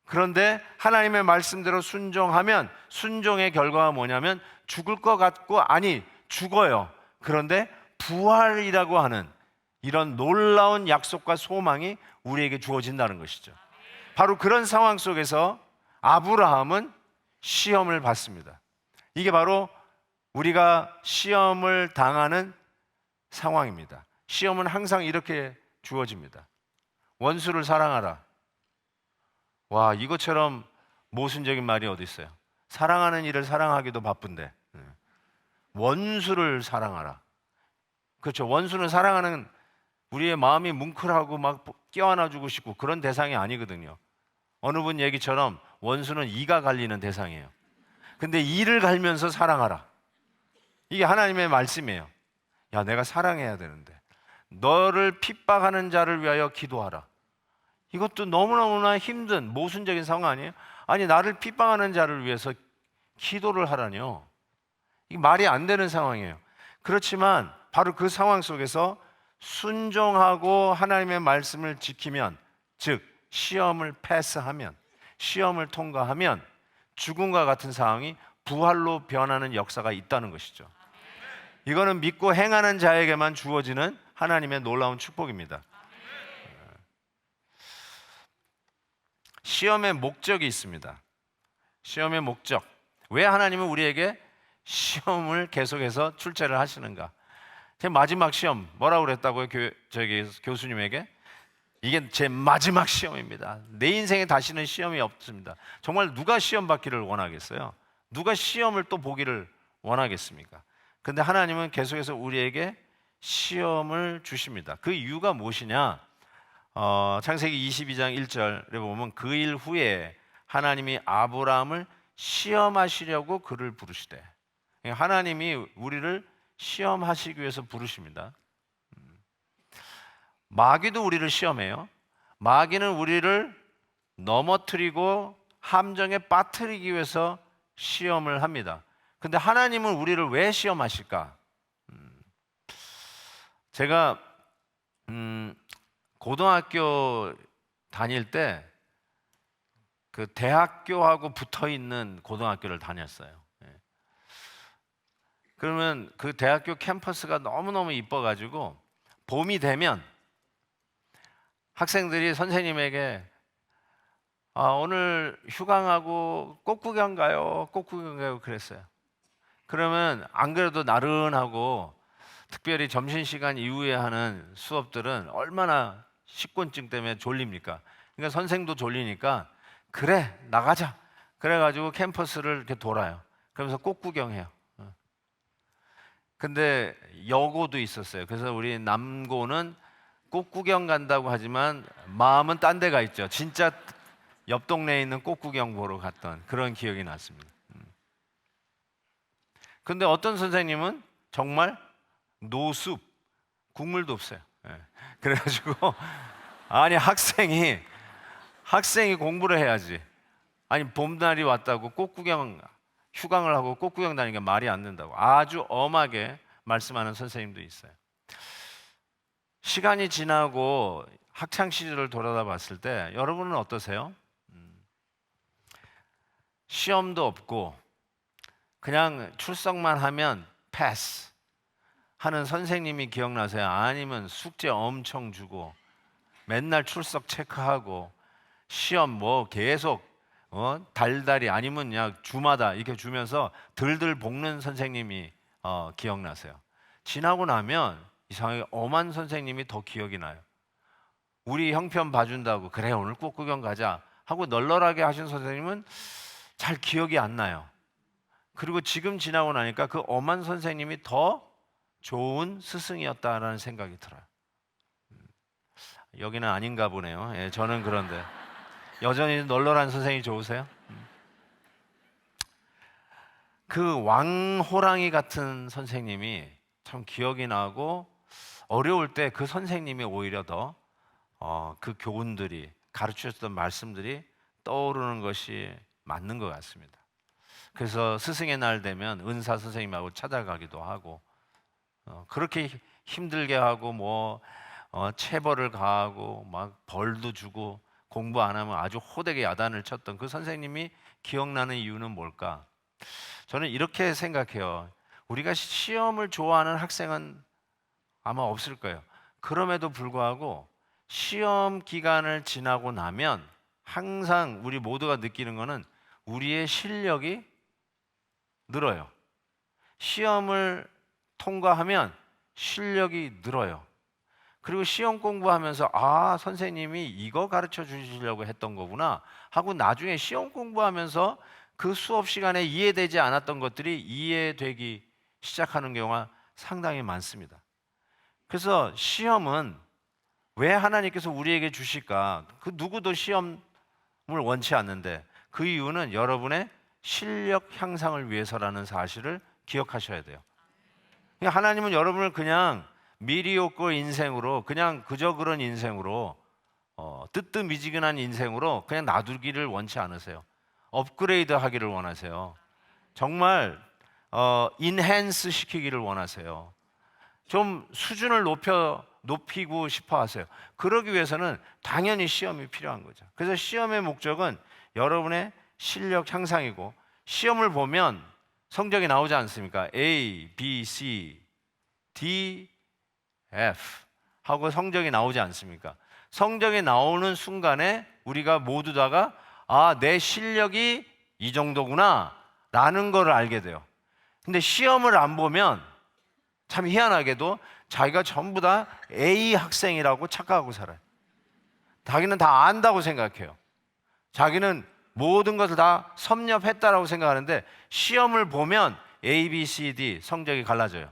그런데 하나님의 말씀대로 순종하면 순종의 결과가 뭐냐면 죽을 것 같고 아니 죽어요. 그런데 부활이라고 하는 이런 놀라운 약속과 소망이 우리에게 주어진다는 것이죠. 바로 그런 상황 속에서 아브라함은 시험을 받습니다. 이게 바로 우리가 시험을 당하는 상황입니다. 시험은 항상 이렇게 주어집니다. 원수를 사랑하라. 와, 이것처럼 모순적인 말이 어디 있어요? 사랑하는 이를 사랑하기도 바쁜데 원수를 사랑하라. 그렇죠. 원수는 사랑하는 우리의 마음이 뭉클하고 막 껴안아주고 싶고 그런 대상이 아니거든요. 어느 분 얘기처럼 원수는 이가 갈리는 대상이에요. 근데 이를 갈면서 사랑하라. 이게 하나님의 말씀이에요. 야, 내가 사랑해야 되는데 너를 핍박하는 자를 위하여 기도하라. 이것도 너무너무나 힘든 모순적인 상황 아니에요? 아니, 나를 핍박하는 자를 위해서 기도를 하라뇨. 이게 말이 안 되는 상황이에요. 그렇지만 바로 그 상황 속에서 순종하고 하나님의 말씀을 지키면, 즉 시험을 패스하면, 시험을 통과하면 죽음과 같은 상황이 부활로 변하는 역사가 있다는 것이죠. 이거는 믿고 행하는 자에게만 주어지는 하나님의 놀라운 축복입니다. 시험의 목적이 있습니다. 시험의 목적. 왜 하나님은 우리에게 시험을 계속해서 출제를 하시는가? 제 마지막 시험 뭐라고 그랬다고요? 교수님에게? 이게 제 마지막 시험입니다. 내 인생에 다시는 시험이 없습니다. 정말 누가 시험 받기를 원하겠어요? 누가 시험을 또 보기를 원하겠습니까? 근데 하나님은 계속해서 우리에게 시험을 주십니다. 그 이유가 무엇이냐? 창세기 22장 1절에 보면 그 일 후에 하나님이 아브라함을 시험하시려고 그를 부르시되, 하나님이 우리를 시험하시기 위해서 부르십니다. 마귀도 우리를 시험해요. 마귀는 우리를 넘어뜨리고 함정에 빠뜨리기 위해서 시험을 합니다. 근데 하나님은 우리를 왜 시험하실까? 제가 고등학교 다닐 때 그 대학교하고 붙어 있는 고등학교를 다녔어요. 그러면 그 대학교 캠퍼스가 너무너무 이뻐가지고 봄이 되면 학생들이 선생님에게 오늘 휴강하고 꽃구경 가요, 꽃구경 가요 그랬어요. 그러면 안 그래도 나른하고 특별히 점심시간 이후에 하는 수업들은 얼마나 식곤증 때문에 졸립니까? 그러니까 선생도 졸리니까 그래 나가자 그래가지고 캠퍼스를 이렇게 돌아요. 그러면서 꽃구경해요. 근데 여고도 있었어요. 그래서 우리 남고는 꽃구경 간다고 하지만 마음은 딴 데가 있죠. 진짜 옆 동네에 있는 꽃구경 보러 갔던 그런 기억이 났습니다. 근데 어떤 선생님은 정말 노숙, 국물도 없어요. 그래가지고 아니 학생이 공부를 해야지. 아니 봄날이 왔다고 꽃구경 휴강을 하고 꽃구경 다니니까 말이 안 된다고 아주 엄하게 말씀하는 선생님도 있어요. 시간이 지나고 학창 시절을 돌아다 봤을 때 여러분은 어떠세요? 시험도 없고 그냥 출석만 하면 패스 하는 선생님이 기억나세요? 아니면 숙제 엄청 주고 맨날 출석 체크하고 시험 뭐 계속 달달이 아니면 그냥 주마다 이렇게 주면서 들들 볶는 선생님이 기억나세요. 지나고 나면 이상하게 엄한 선생님이 더 기억이 나요. 우리 형편 봐준다고 그래 오늘 꽃 구경 가자 하고 널널하게 하신 선생님은 잘 기억이 안 나요. 그리고 지금 지나고 나니까 그 엄한 선생님이 더 좋은 스승이었다라는 생각이 들어요. 여기는 아닌가 보네요. 예, 저는 그런데 여전히 널널한 선생님이 좋으세요? 그 왕호랑이 같은 선생님이 참 기억이 나고 어려울 때 그 선생님이 오히려 더 그 교훈들이 가르치셨던 말씀들이 떠오르는 것이 맞는 것 같습니다. 그래서 스승의 날 되면 은사 선생님하고 찾아가기도 하고 그렇게 힘들게 하고 뭐 체벌을 가하고 막 벌도 주고 공부 안 하면 아주 호되게 야단을 쳤던 그 선생님이 기억나는 이유는 뭘까? 저는 이렇게 생각해요. 우리가 시험을 좋아하는 학생은 아마 없을 거예요. 그럼에도 불구하고 시험 기간을 지나고 나면 항상 우리 모두가 느끼는 거는 우리의 실력이 늘어요. 시험을 통과하면 실력이 늘어요. 그리고 시험 공부하면서 아, 선생님이 이거 가르쳐 주시려고 했던 거구나 하고 나중에 시험 공부하면서 그 수업 시간에 이해되지 않았던 것들이 이해되기 시작하는 경우가 상당히 많습니다. 그래서 시험은 왜 하나님께서 우리에게 주실까? 그 누구도 시험을 원치 않는데 그 이유는 여러분의 실력 향상을 위해서라는 사실을 기억하셔야 돼요. 하나님은 여러분을 그냥 미리오고 인생으로 그냥 그저 그런 인생으로 뜨뜻미지근한 인생으로 그냥 놔두기를 원치 않으세요. 업그레이드 하기를 원하세요. 정말 인핸스 시키기를 원하세요. 좀 수준을 높이고 싶어 하세요. 그러기 위해서는 당연히 시험이 필요한 거죠. 그래서 시험의 목적은 여러분의 실력 향상이고 시험을 보면 성적이 나오지 않습니까? A, B, C, D, F 하고 성적이 나오지 않습니까? 성적이 나오는 순간에 우리가 모두 다가 아, 내 실력이 이 정도구나 라는 걸 알게 돼요. 근데 시험을 안 보면 참 희한하게도 자기가 전부 다 A 학생이라고 착각하고 살아요. 자기는 다 안다고 생각해요. 자기는 모든 것을 다 섭렵했다라고 생각하는데 시험을 보면 A, B, C, D 성적이 갈라져요.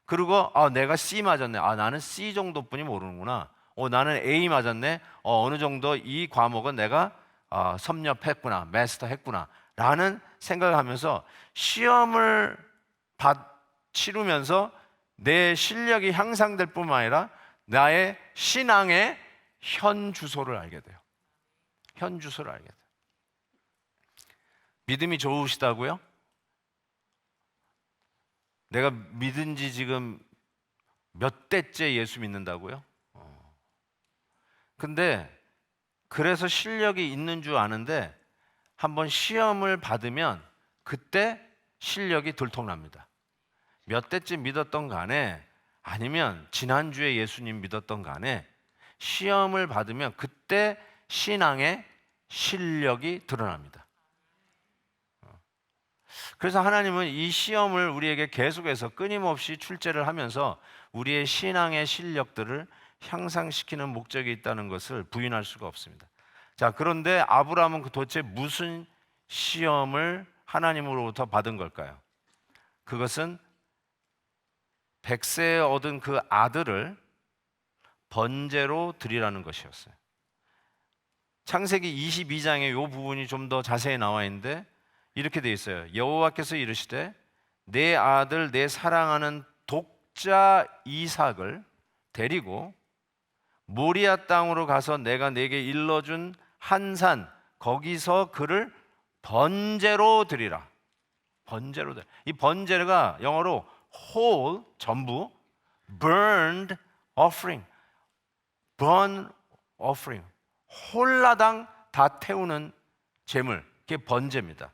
그리고 내가 C 맞았네. 나는 C 정도뿐이 모르는구나. 나는 A 맞았네. 어느 정도 이 과목은 내가 섭렵했구나, 마스터했구나 라는 생각을 하면서 시험을 치르면서 내 실력이 향상될 뿐만 아니라 나의 신앙의 현 주소를 알게 돼요. 현 주소를 알게 돼요. 믿음이 좋으시다고요? 내가 믿은 지 지금 몇 대째 예수 믿는다고요? 근데 그래서 실력이 있는 줄 아는데 한번 시험을 받으면 그때 실력이 들통납니다. 몇 대째 믿었던 간에 아니면 지난주에 예수님 믿었던 간에 시험을 받으면 그때 신앙의 실력이 드러납니다. 그래서 하나님은 이 시험을 우리에게 계속해서 끊임없이 출제를 하면서 우리의 신앙의 실력들을 향상시키는 목적이 있다는 것을 부인할 수가 없습니다. 자, 그런데 아브라함은 도대체 무슨 시험을 하나님으로부터 받은 걸까요? 그것은 100세에 얻은 그 아들을 번제로 드리라는 것이었어요. 창세기 22장에 이 부분이 좀 더 자세히 나와 있는데 이렇게 되어 있어요. 여호와께서 이르시되 내 아들 내 사랑하는 독자 이삭을 데리고 모리아 땅으로 가서 내가 내게 일러준 한 산 거기서 그를 번제로 드리라. 번제로 드리라. 이 번제가 영어로 whole 전부, burned offering, burn offering, 홀라당 다 태우는 제물, 그게 번제입니다.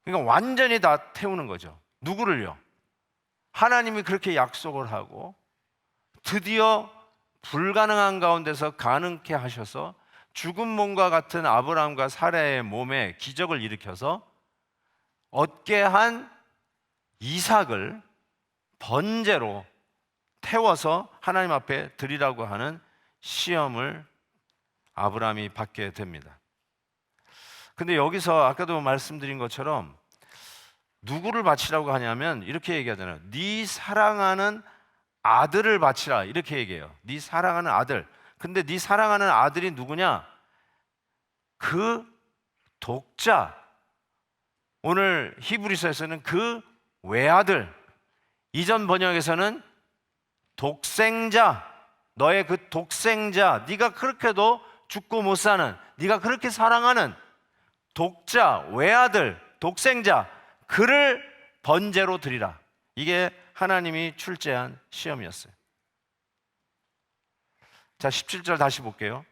그러니까 완전히 다 태우는 거죠. 누구를요? 하나님이 그렇게 약속을 하고 드디어 불가능한 가운데서 가능케 하셔서 죽은 몸과 같은 아브라함과 사라의 몸에 기적을 일으켜서 얻게 한 이삭을 번제로 태워서 하나님 앞에 드리라고 하는 시험을 아브라함이 받게 됩니다. 근데 여기서 아까도 말씀드린 것처럼 누구를 바치라고 하냐면 이렇게 얘기하잖아요. 네 사랑하는 아들을 바치라, 이렇게 얘기해요. 네 사랑하는 아들. 근데 네 사랑하는 아들이 누구냐? 그 독자. 오늘 히브리서에서는 그 외아들, 이전 번역에서는 독생자, 너의 그 독생자, 네가 그렇게도 죽고 못 사는, 네가 그렇게 사랑하는 독자, 외아들, 독생자, 그를 번제로 드리라. 이게 하나님이 출제한 시험이었어요. 자, 17절 다시 볼게요.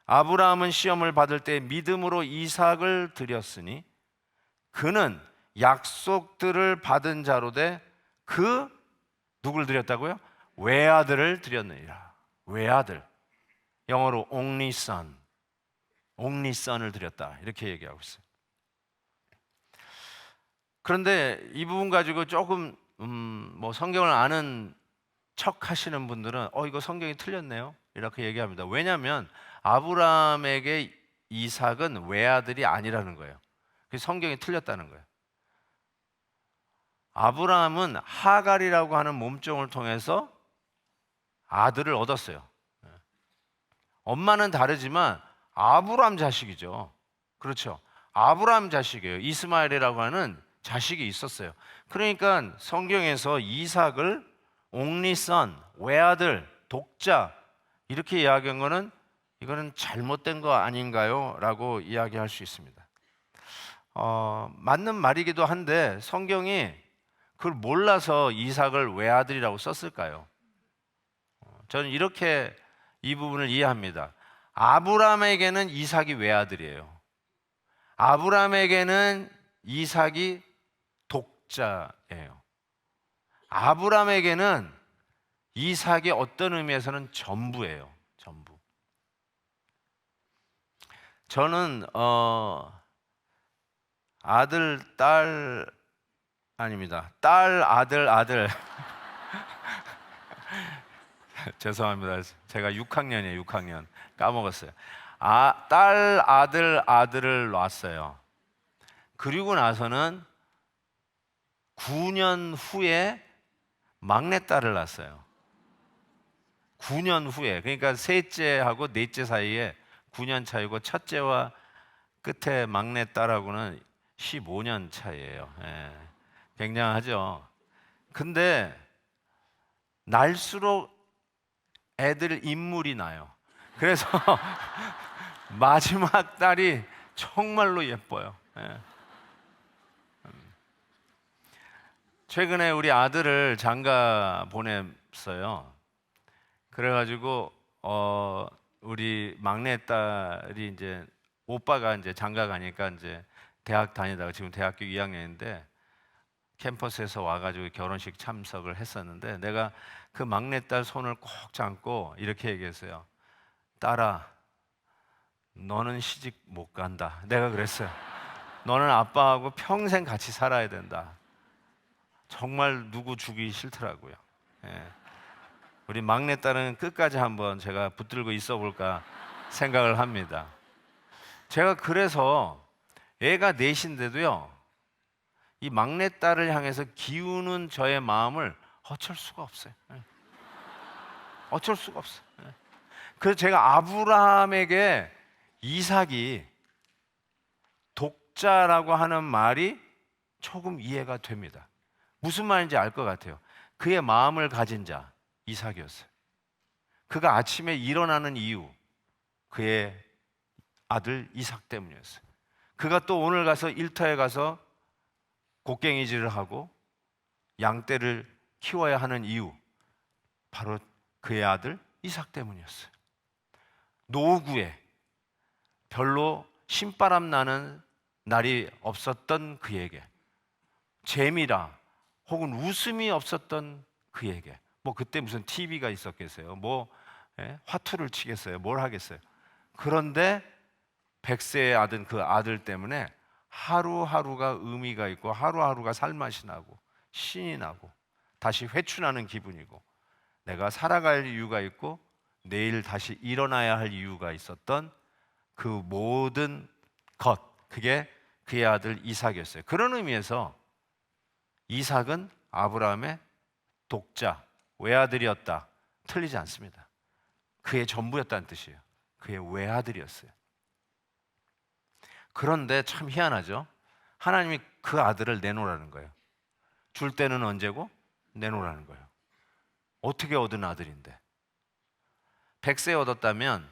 아브라함은 시험을 받을 때 믿음으로 이삭을 드렸으니 그는 약속들을 받은 자로 돼 그 누굴 드렸다고요? 외아들을 드렸느니라. 외아들. 영어로 only son. only son을 드렸다. 이렇게 얘기하고 있어요. 그런데 이 부분 가지고 조금 뭐 성경을 아는 척 하시는 분들은 이거 성경이 틀렸네요. 이렇게 얘기합니다. 왜냐하면 아브라함에게 이삭은 외아들이 아니라는 거예요. 그래서 성경이 틀렸다는 거예요. 아브라함은 하갈이라고 하는 몸종을 통해서 아들을 얻었어요. 엄마는 다르지만 아브라함 자식이죠. 그렇죠. 아브라함 자식이에요. 이스마엘이라고 하는 자식이 있었어요. 그러니까 성경에서 이삭을 only son, 외아들, 독자 이렇게 이야기한 거는 이거는 잘못된 거 아닌가요? 라고 이야기할 수 있습니다. 맞는 말이기도 한데 성경이 그걸 몰라서 이삭을 외아들이라고 썼을까요? 저는 이렇게 이 부분을 이해합니다. 아브라함에게는 이삭이 외아들이에요. 아브라함에게는 이삭이 독자예요. 아브라함에게는 이삭이 어떤 의미에서는 전부예요. 전부. 저는 아들, 딸 아닙니다. 딸, 아들, 아들. 죄송합니다. 제가 6학년이에요. 6학년. 까먹었어요. 딸, 아들, 아들을 낳았어요. 그리고 나서는 9년 후에 막내딸을 낳았어요. 9년 후에. 그러니까 셋째하고 넷째 사이에 9년 차이고 첫째와 끝에 막내딸하고는 15년 차이예요. 예. 굉장하죠. 근데 날수록 애들 인물이 나요. 그래서 마지막 딸이 정말로 예뻐요. 예. 최근에 우리 아들을 장가 보냈어요. 그래가지고 우리 막내딸이 이제 오빠가 이제 장가 가니까 이제 대학 다니다가 지금 대학교 2학년인데 캠퍼스에서 와가지고 결혼식 참석을 했었는데 내가 그 막내딸 손을 꼭 잡고 이렇게 얘기했어요. 딸아, 너는 시집 못 간다. 내가 그랬어요. 너는 아빠하고 평생 같이 살아야 된다. 정말 누구 주기 싫더라고요. 예. 우리 막내딸은 끝까지 한번 제가 붙들고 있어 볼까 생각을 합니다. 제가 그래서 애가 넷인데도요, 이 막내딸을 향해서 기우는 저의 마음을 어쩔 수가 없어요. 어쩔 수가 없어요. 그래서 제가 아브라함에게 이삭이 독자라고 하는 말이 조금 이해가 됩니다. 무슨 말인지 알 것 같아요. 그의 마음을 가진 자, 이삭이었어요. 그가 아침에 일어나는 이유, 그의 아들 이삭 때문이었어요. 그가 또 오늘 가서 일터에 가서 곡괭이질을 하고 양떼를 키워야 하는 이유, 바로 그의 아들 이삭 때문이었어요. 노구에 별로 신바람 나는 날이 없었던 그에게 재미라 혹은 웃음이 없었던 그에게, 뭐 그때 무슨 TV가 있었겠어요? 뭐 화투를 치겠어요? 뭘 하겠어요? 그런데 100세의 아들, 그 아들 때문에 하루하루가 의미가 있고 하루하루가 살맛이 나고 신이 나고 다시 회춘하는 기분이고 내가 살아갈 이유가 있고 내일 다시 일어나야 할 이유가 있었던 그 모든 것, 그게 그의 아들 이삭이었어요. 그런 의미에서 이삭은 아브라함의 독자, 외아들이었다. 틀리지 않습니다. 그의 전부였다는 뜻이에요. 그의 외아들이었어요. 그런데 참 희한하죠. 하나님이 그 아들을 내놓으라는 거예요. 줄 때는 언제고? 내놓으라는 거예요. 어떻게 얻은 아들인데? 100세 얻었다면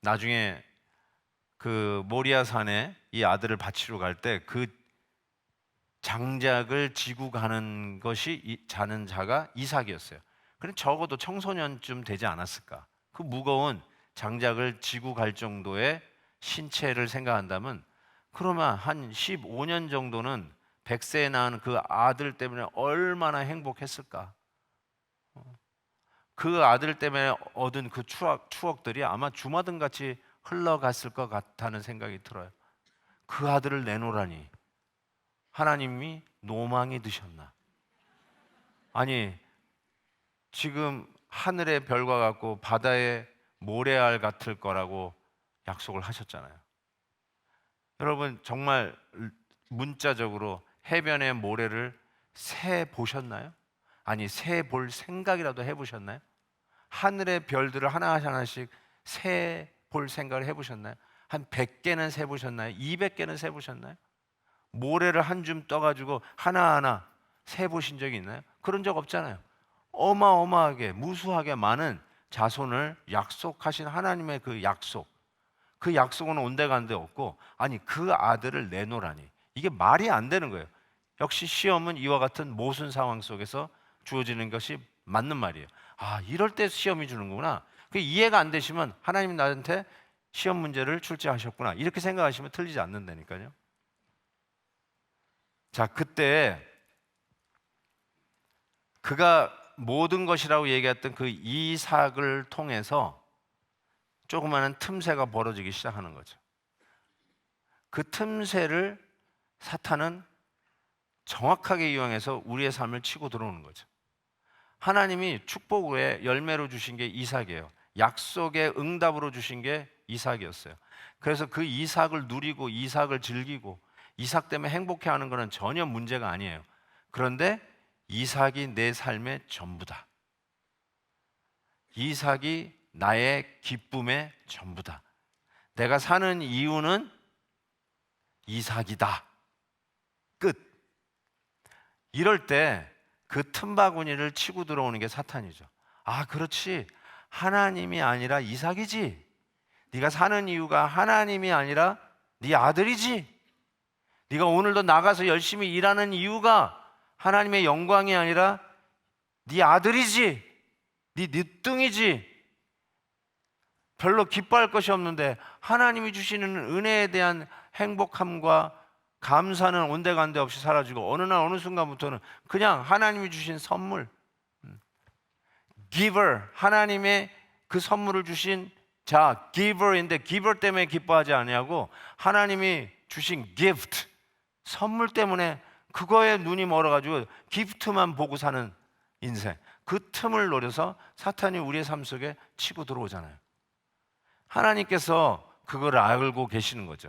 나중에 그 모리아 산에 이 아들을 바치러 갈 때 그 장작을 지고 가는 것이 자는 자가 이삭이었어요. 그럼 적어도 청소년쯤 되지 않았을까? 그 무거운 장작을 지고 갈 정도의 신체를 생각한다면 그러면 한 15년 정도는 100세에 낳은 그 아들 때문에 얼마나 행복했을까? 그 아들 때문에 얻은 그 추억들이 아마 주마등같이 흘러갔을 것 같다는 생각이 들어요. 그 아들을 내놓으라니 하나님이 노망이 드셨나? 아니, 지금 하늘의 별과 같고 바다의 모래알 같을 거라고 약속을 하셨잖아요. 여러분, 정말 문자적으로 해변의 모래를 새 보셨나요? 아니, 새 볼 생각이라도 해보셨나요? 하늘의 별들을 하나씩 새 볼 생각을 해보셨나요? 한 100개는 세 보셨나요? 200개는 세 보셨나요? 모래를 한 줌 떠가지고 하나하나 세 보신 적이 있나요? 그런 적 없잖아요. 어마어마하게 무수하게 많은 자손을 약속하신 하나님의 그 약속은 온데간데 없고, 아니 그 아들을 내놓으라니, 이게 말이 안 되는 거예요. 역시 시험은 이와 같은 모순 상황 속에서 주어지는 것이 맞는 말이에요. 아, 이럴 때 시험이 주는구나. 그 이해가 안 되시면 하나님 나한테 시험 문제를 출제하셨구나, 이렇게 생각하시면 틀리지 않는다니까요. 자, 그때 그가 모든 것이라고 얘기했던 그 이삭을 통해서 조그마한 틈새가 벌어지기 시작하는 거죠. 그 틈새를 사탄은 정확하게 이용해서 우리의 삶을 치고 들어오는 거죠. 하나님이 축복 후에 열매로 주신 게 이삭이에요. 약속의 응답으로 주신 게 이삭이었어요. 그래서 그 이삭을 누리고 이삭을 즐기고 이삭 때문에 행복해하는 것은 전혀 문제가 아니에요. 그런데 이삭이 내 삶의 전부다. 이삭이 나의 기쁨의 전부다. 내가 사는 이유는 이삭이다. 끝. 이럴 때 그 틈바구니를 치고 들어오는 게 사탄이죠. 아, 그렇지. 하나님이 아니라 이삭이지. 네가 사는 이유가 하나님이 아니라 네 아들이지. 네가 오늘도 나가서 열심히 일하는 이유가 하나님의 영광이 아니라 네 아들이지. 네 늦둥이지. 별로 기뻐할 것이 없는데 하나님이 주시는 은혜에 대한 행복함과 감사는 온데간데 없이 사라지고 어느 날 어느 순간부터는 그냥 하나님이 주신 선물, giver, 하나님의 그 선물을 주신 자, giver인데 giver 때문에 기뻐하지 아니하고 하나님이 주신 gift, 선물 때문에 그거에 눈이 멀어가지고 기프트만 보고 사는 인생, 그 틈을 노려서 사탄이 우리의 삶 속에 치고 들어오잖아요. 하나님께서 그걸 알고 계시는 거죠.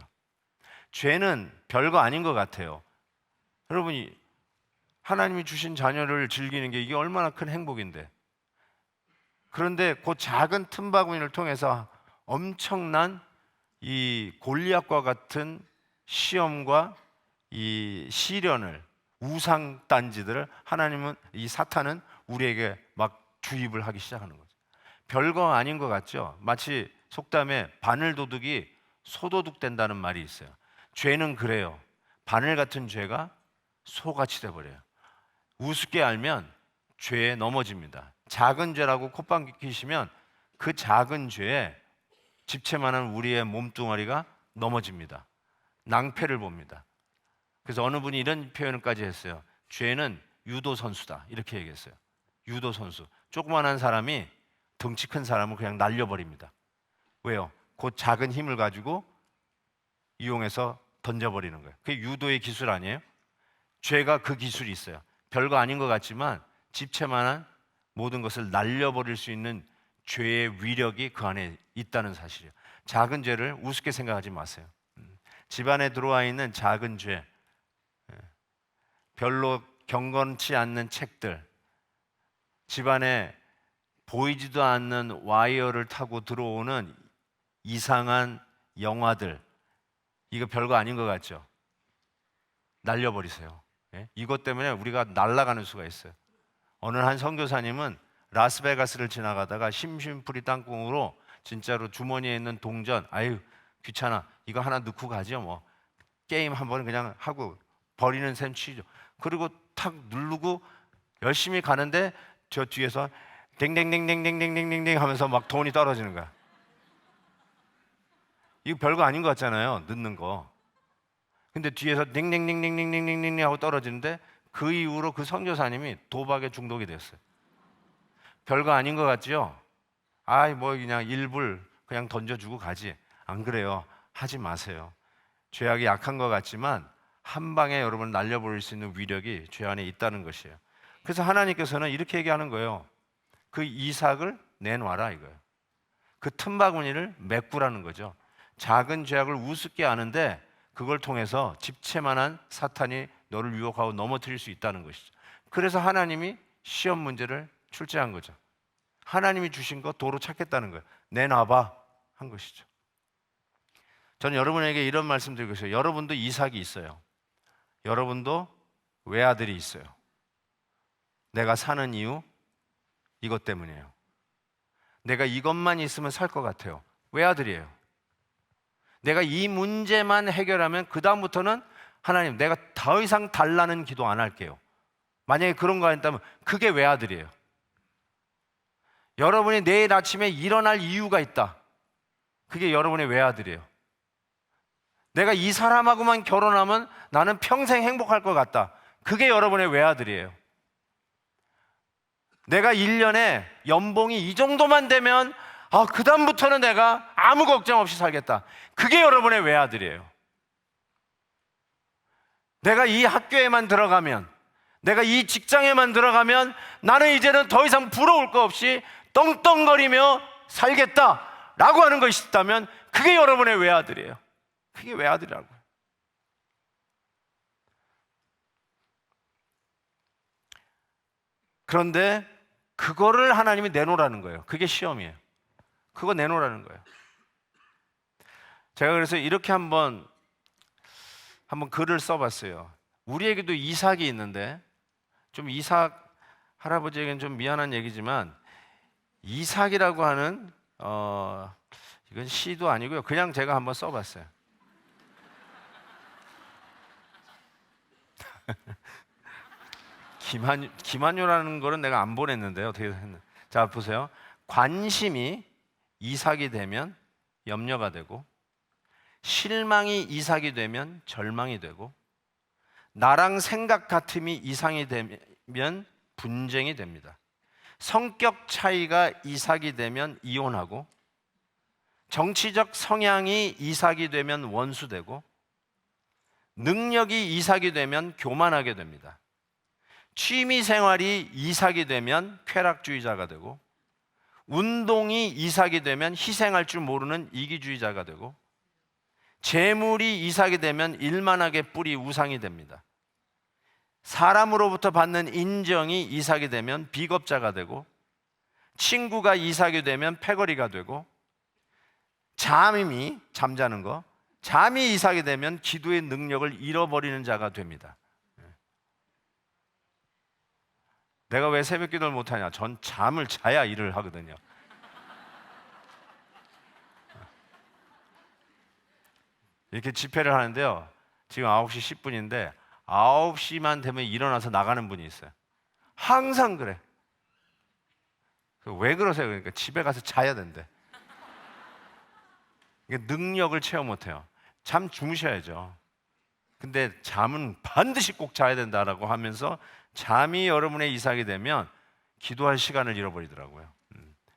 죄는 별거 아닌 것 같아요. 여러분이 하나님이 주신 자녀를 즐기는 게 이게 얼마나 큰 행복인데, 그런데 그 작은 틈바구니를 통해서 엄청난 이 골리앗과 같은 시험과 이 시련을, 우상 딴지들을 하나님은, 이 사탄은 우리에게 막 주입을 하기 시작하는 거죠. 별거 아닌 것 같죠? 마치 속담에 바늘 도둑이 소도둑 된다는 말이 있어요. 죄는 그래요. 바늘 같은 죄가 소같이 돼버려요. 우습게 알면 죄에 넘어집니다. 작은 죄라고 콧방 끼시면 그 작은 죄에 집채만한 우리의 몸뚱아리가 넘어집니다. 낭패를 봅니다. 그래서 어느 분이 이런 표현까지 했어요. 죄는 유도 선수다 이렇게 얘기했어요. 유도 선수. 조그만한 사람이 덩치 큰 사람을 그냥 날려버립니다. 왜요? 그 작은 힘을 가지고 이용해서 던져버리는 거예요. 그게 유도의 기술 아니에요? 죄가 그 기술이 있어요. 별거 아닌 것 같지만 집채만한 모든 것을 날려버릴 수 있는 죄의 위력이 그 안에 있다는 사실이에요. 작은 죄를 우습게 생각하지 마세요. 집안에 들어와 있는 작은 죄, 별로 경건치 않는 책들, 집안에 보이지도 않는 와이어를 타고 들어오는 이상한 영화들, 이거 별거 아닌 것 같죠? 날려버리세요. 예? 이것 때문에 우리가 날아가는 수가 있어요. 어느 한 선교사님은 라스베가스를 지나가다가 심심풀이 땅콩으로 진짜로 주머니에 있는 동전, 아유 귀찮아, 이거 하나 넣고 가죠 뭐, 게임 한번 그냥 하고 버리는 셈 치죠. 그리고 탁 누르고 열심히 가는데 저 뒤에서 댕댕댕댕댕댕댕댕 하면서 막 돈이 떨어지는 거야. 이거 별거 아닌 것 같잖아요, 넣는 거. 근데 뒤에서 댕댕댕댕댕댕댕 하고 떨어지는데 그 이후로 그 선교사님이 도박에 중독이 됐어요. 별거 아닌 것 같죠? 아이 뭐 그냥 일불 그냥 던져주고 가지. 안 그래요. 하지 마세요. 죄악이 약한 것 같지만 한 방에 여러분을 날려버릴 수 있는 위력이 죄 안에 있다는 것이에요. 그래서 하나님께서는 이렇게 얘기하는 거예요. 그 이삭을 내놔라 이거예요. 그 틈바구니를 메꾸라는 거죠. 작은 죄악을 우습게 아는데 그걸 통해서 집채만한 사탄이 너를 유혹하고 넘어뜨릴 수 있다는 것이죠. 그래서 하나님이 시험 문제를 출제한 거죠. 하나님이 주신 거 도로 찾겠다는 거예요. 내놔봐 한 것이죠. 저는 여러분에게 이런 말씀 드리고 있어요. 여러분도 이삭이 있어요. 여러분도 외아들이 있어요. 내가 사는 이유 이것 때문이에요. 내가 이것만 있으면 살 것 같아요. 외아들이에요. 내가 이 문제만 해결하면 그 다음부터는 하나님 내가 더 이상 달라는 기도 안 할게요. 만약에 그런 거 한다면 그게 외아들이에요. 여러분이 내일 아침에 일어날 이유가 있다. 그게 여러분의 외아들이에요. 내가 이 사람하고만 결혼하면 나는 평생 행복할 것 같다. 그게 여러분의 외아들이에요. 내가 1년에 연봉이 이 정도만 되면 그 다음부터는 내가 아무 걱정 없이 살겠다. 그게 여러분의 외아들이에요. 내가 이 학교에만 들어가면, 내가 이 직장에만 들어가면 나는 이제는 더 이상 부러울 거 없이 떵떵거리며 살겠다라고 하는 것이 있다면 그게 여러분의 외아들이에요. 그게 외아들이라고요. 그런데 그거를 하나님이 내놓으라는 거예요. 그게 시험이에요. 그거 내놓으라는 거예요. 제가 그래서 이렇게 한번 글을 써봤어요. 우리에게도 이삭이 있는데, 좀 이삭 할아버지에게는 좀 미안한 얘기지만 이삭이라고 하는 이건 시도 아니고요. 그냥 제가 한번 써봤어요. 김한효라는 거는 내가 안 보냈는데요. 어떻게 했나? 자 보세요. 관심이 이삭이 되면 염려가 되고, 실망이 이삭이 되면 절망이 되고, 나랑 생각 같음이 이상이 되면 분쟁이 됩니다. 성격 차이가 이삭이 되면 이혼하고, 정치적 성향이 이삭이 되면 원수되고, 능력이 이삭이 되면 교만하게 됩니다. 취미 생활이 이삭이 되면 쾌락주의자가 되고, 운동이 이삭이 되면 희생할 줄 모르는 이기주의자가 되고, 재물이 이삭이 되면 일만하게 뿌리 우상이 됩니다. 사람으로부터 받는 인정이 이삭이 되면 비겁자가 되고, 친구가 이삭이 되면 패거리가 되고, 잠자는 거, 잠이 이삭이 되면 기도의 능력을 잃어버리는 자가 됩니다. 내가 왜 새벽 기도를 못하냐? 전 잠을 자야 일을 하거든요. 이렇게 집회를 하는데요, 지금 9시 10분인데 9시만 되면 일어나서 나가는 분이 있어요. 항상 그래. 왜 그러세요? 그러니까 집에 가서 자야 된대. 능력을 체험 못해요. 잠 주무셔야죠. 근데 잠은 반드시 꼭 자야 된다라고 하면서 잠이 여러분의 이삭이 되면 기도할 시간을 잃어버리더라고요.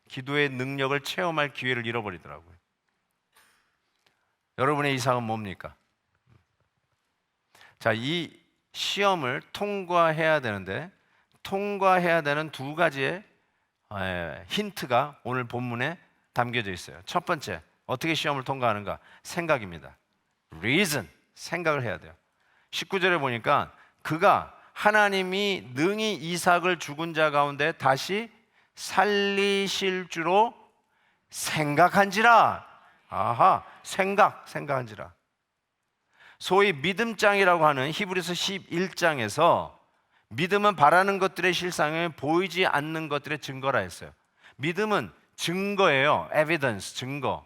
기도의 능력을 체험할 기회를 잃어버리더라고요. 여러분의 이삭은 뭡니까? 자, 이 시험을 통과해야 되는데 통과해야 되는 두 가지의 힌트가 오늘 본문에 담겨져 있어요. 첫 번째, 어떻게 시험을 통과하는가? 생각입니다. reason, 생각을 해야 돼요. 19절에 보니까 그가 하나님이 능히 이삭을 죽은 자 가운데 다시 살리실 줄로 생각한지라. 아하, 생각한지라. 소위 믿음장이라고 하는 히브리서 11장에서 믿음은 바라는 것들의 실상에 보이지 않는 것들의 증거라 했어요. 믿음은 증거예요. evidence, 증거.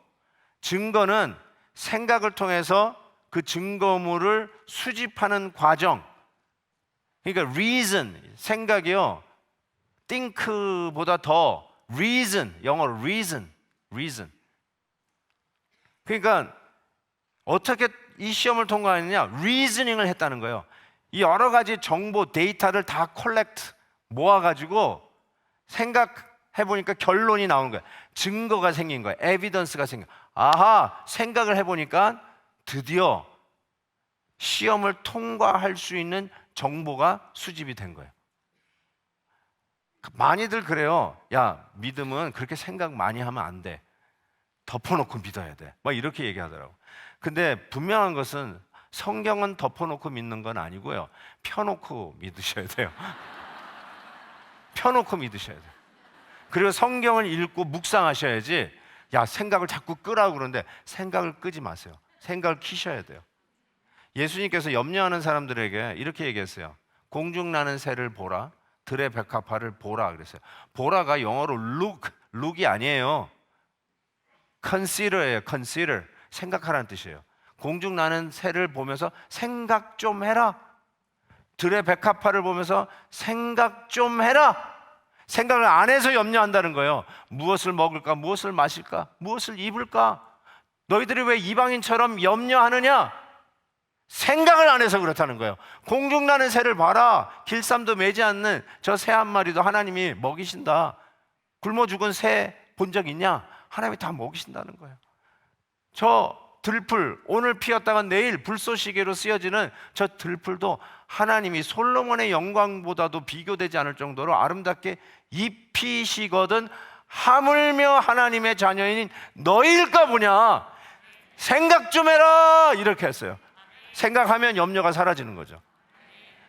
증거는 생각을 통해서 그 증거물을 수집하는 과정. 그러니까 reason, 생각이요. think보다 더 reason, 영어로 reason. 그러니까 어떻게 이 시험을 통과했느냐? reasoning을 했다는 거예요. 이 여러 가지 정보, 데이터를 다 컬렉트, 모아가지고 생각해보니까 결론이 나오는 거예요. 증거가 생긴 거예요. 에비던스가 생긴 거예요. 아하, 생각을 해보니까 드디어 시험을 통과할 수 있는 정보가 수집이 된 거예요. 많이들 그래요. 야, 믿음은 그렇게 생각 많이 하면 안 돼. 덮어놓고 믿어야 돼. 막 이렇게 얘기하더라고. 근데 분명한 것은 성경은 덮어놓고 믿는 건 아니고요. 펴놓고 믿으셔야 돼요. 펴놓고 믿으셔야 돼요. 그리고 성경을 읽고 묵상하셔야지. 야, 생각을 자꾸 끄라고 그러는데 생각을 끄지 마세요. 생각을 키셔야 돼요. 예수님께서 염려하는 사람들에게 이렇게 얘기했어요. 공중나는 새를 보라, 들의 백합화를 보라 그랬어요. 보라가 영어로 look이 아니에요. consider예요. consider, 생각하라는 뜻이에요. 공중나는 새를 보면서 생각 좀 해라. 들의 백합화를 보면서 생각 좀 해라. 생각을 안 해서 염려한다는 거예요. 무엇을 먹을까? 무엇을 마실까? 무엇을 입을까? 너희들이 왜 이방인처럼 염려하느냐? 생각을 안 해서 그렇다는 거예요. 공중나는 새를 봐라. 길쌈도 매지 않는 저 새 한 마리도 하나님이 먹이신다. 굶어 죽은 새 본 적 있냐? 하나님이 다 먹이신다는 거예요. 저 들풀, 오늘 피었다가 내일 불쏘시개로 쓰여지는 저 들풀도 하나님이 솔로몬의 영광보다도 비교되지 않을 정도로 아름답게 입히시거든 하물며 하나님의 자녀인 너희일까 보냐. 생각 좀 해라. 이렇게 했어요. 생각하면 염려가 사라지는 거죠.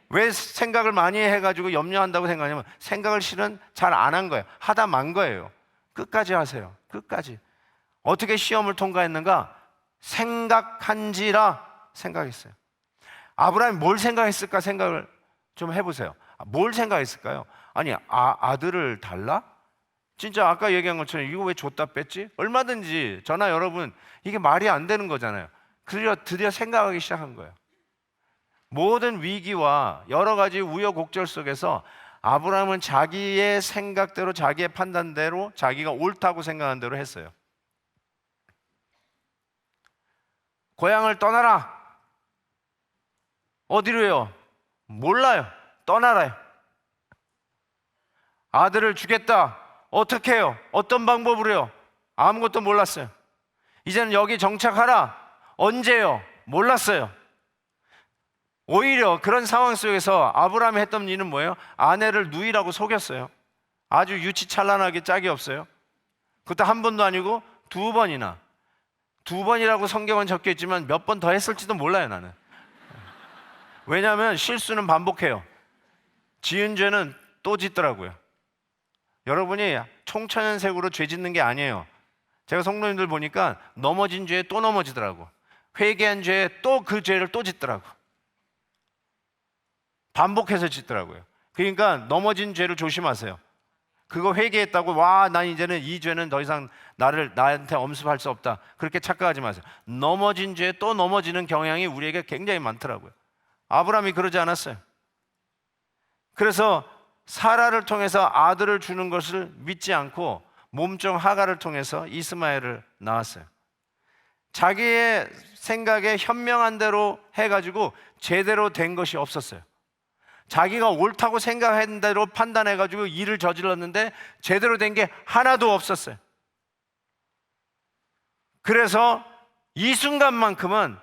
왜 생각을 많이 해가지고 염려한다고 생각하냐면 생각을 실은 잘 안 한 거예요. 하다 만 거예요. 끝까지 하세요. 끝까지. 어떻게 시험을 통과했는가? 생각한지라 생각했어요. 아브라함이 뭘 생각했을까 생각을 좀 해보세요. 뭘 생각했을까요? 아니, 아들을 달라? 진짜 아까 얘기한 것처럼 이거 왜 줬다 뺐지? 얼마든지 저나 여러분 이게 말이 안 되는 거잖아요. 드디어 생각하기 시작한 거예요. 모든 위기와 여러 가지 우여곡절 속에서 아브라함은 자기의 생각대로, 자기의 판단대로, 자기가 옳다고 생각한 대로 했어요. 고향을 떠나라. 어디로요? 몰라요. 떠나라요. 아들을 주겠다. 어떻게 해요? 어떤 방법으로요? 아무것도 몰랐어요. 이제는 여기 정착하라. 언제요? 몰랐어요. 오히려 그런 상황 속에서 아브라함이 했던 일은 뭐예요? 아내를 누이라고 속였어요. 아주 유치찬란하게 짝이 없어요. 그것도 한 번도 아니고 두 번이나. 두 번이라고 성경은 적혀 있지만 몇 번 더 했을지도 몰라요, 나는. 왜냐하면 실수는 반복해요. 지은 죄는 또 짓더라고요. 여러분이 총천연색으로 죄 짓는 게 아니에요. 제가 성도님들 보니까 넘어진 죄에 또 넘어지더라고. 회개한 죄에 또 그 죄를 또 짓더라고. 반복해서 짓더라고요. 그러니까 넘어진 죄를 조심하세요. 그거 회개했다고 와, 난 이제는 이 죄는 더 이상 나한테 엄습할 수 없다. 그렇게 착각하지 마세요. 넘어진 죄에 또 넘어지는 경향이 우리에게 굉장히 많더라고요. 아브라함이 그러지 않았어요. 그래서 사라를 통해서 아들을 주는 것을 믿지 않고 몸종 하가를 통해서 이스마엘을 낳았어요. 자기의 생각에 현명한 대로 해가지고 제대로 된 것이 없었어요. 자기가 옳다고 생각한 대로 판단해가지고 일을 저질렀는데 제대로 된 게 하나도 없었어요. 그래서 이 순간만큼은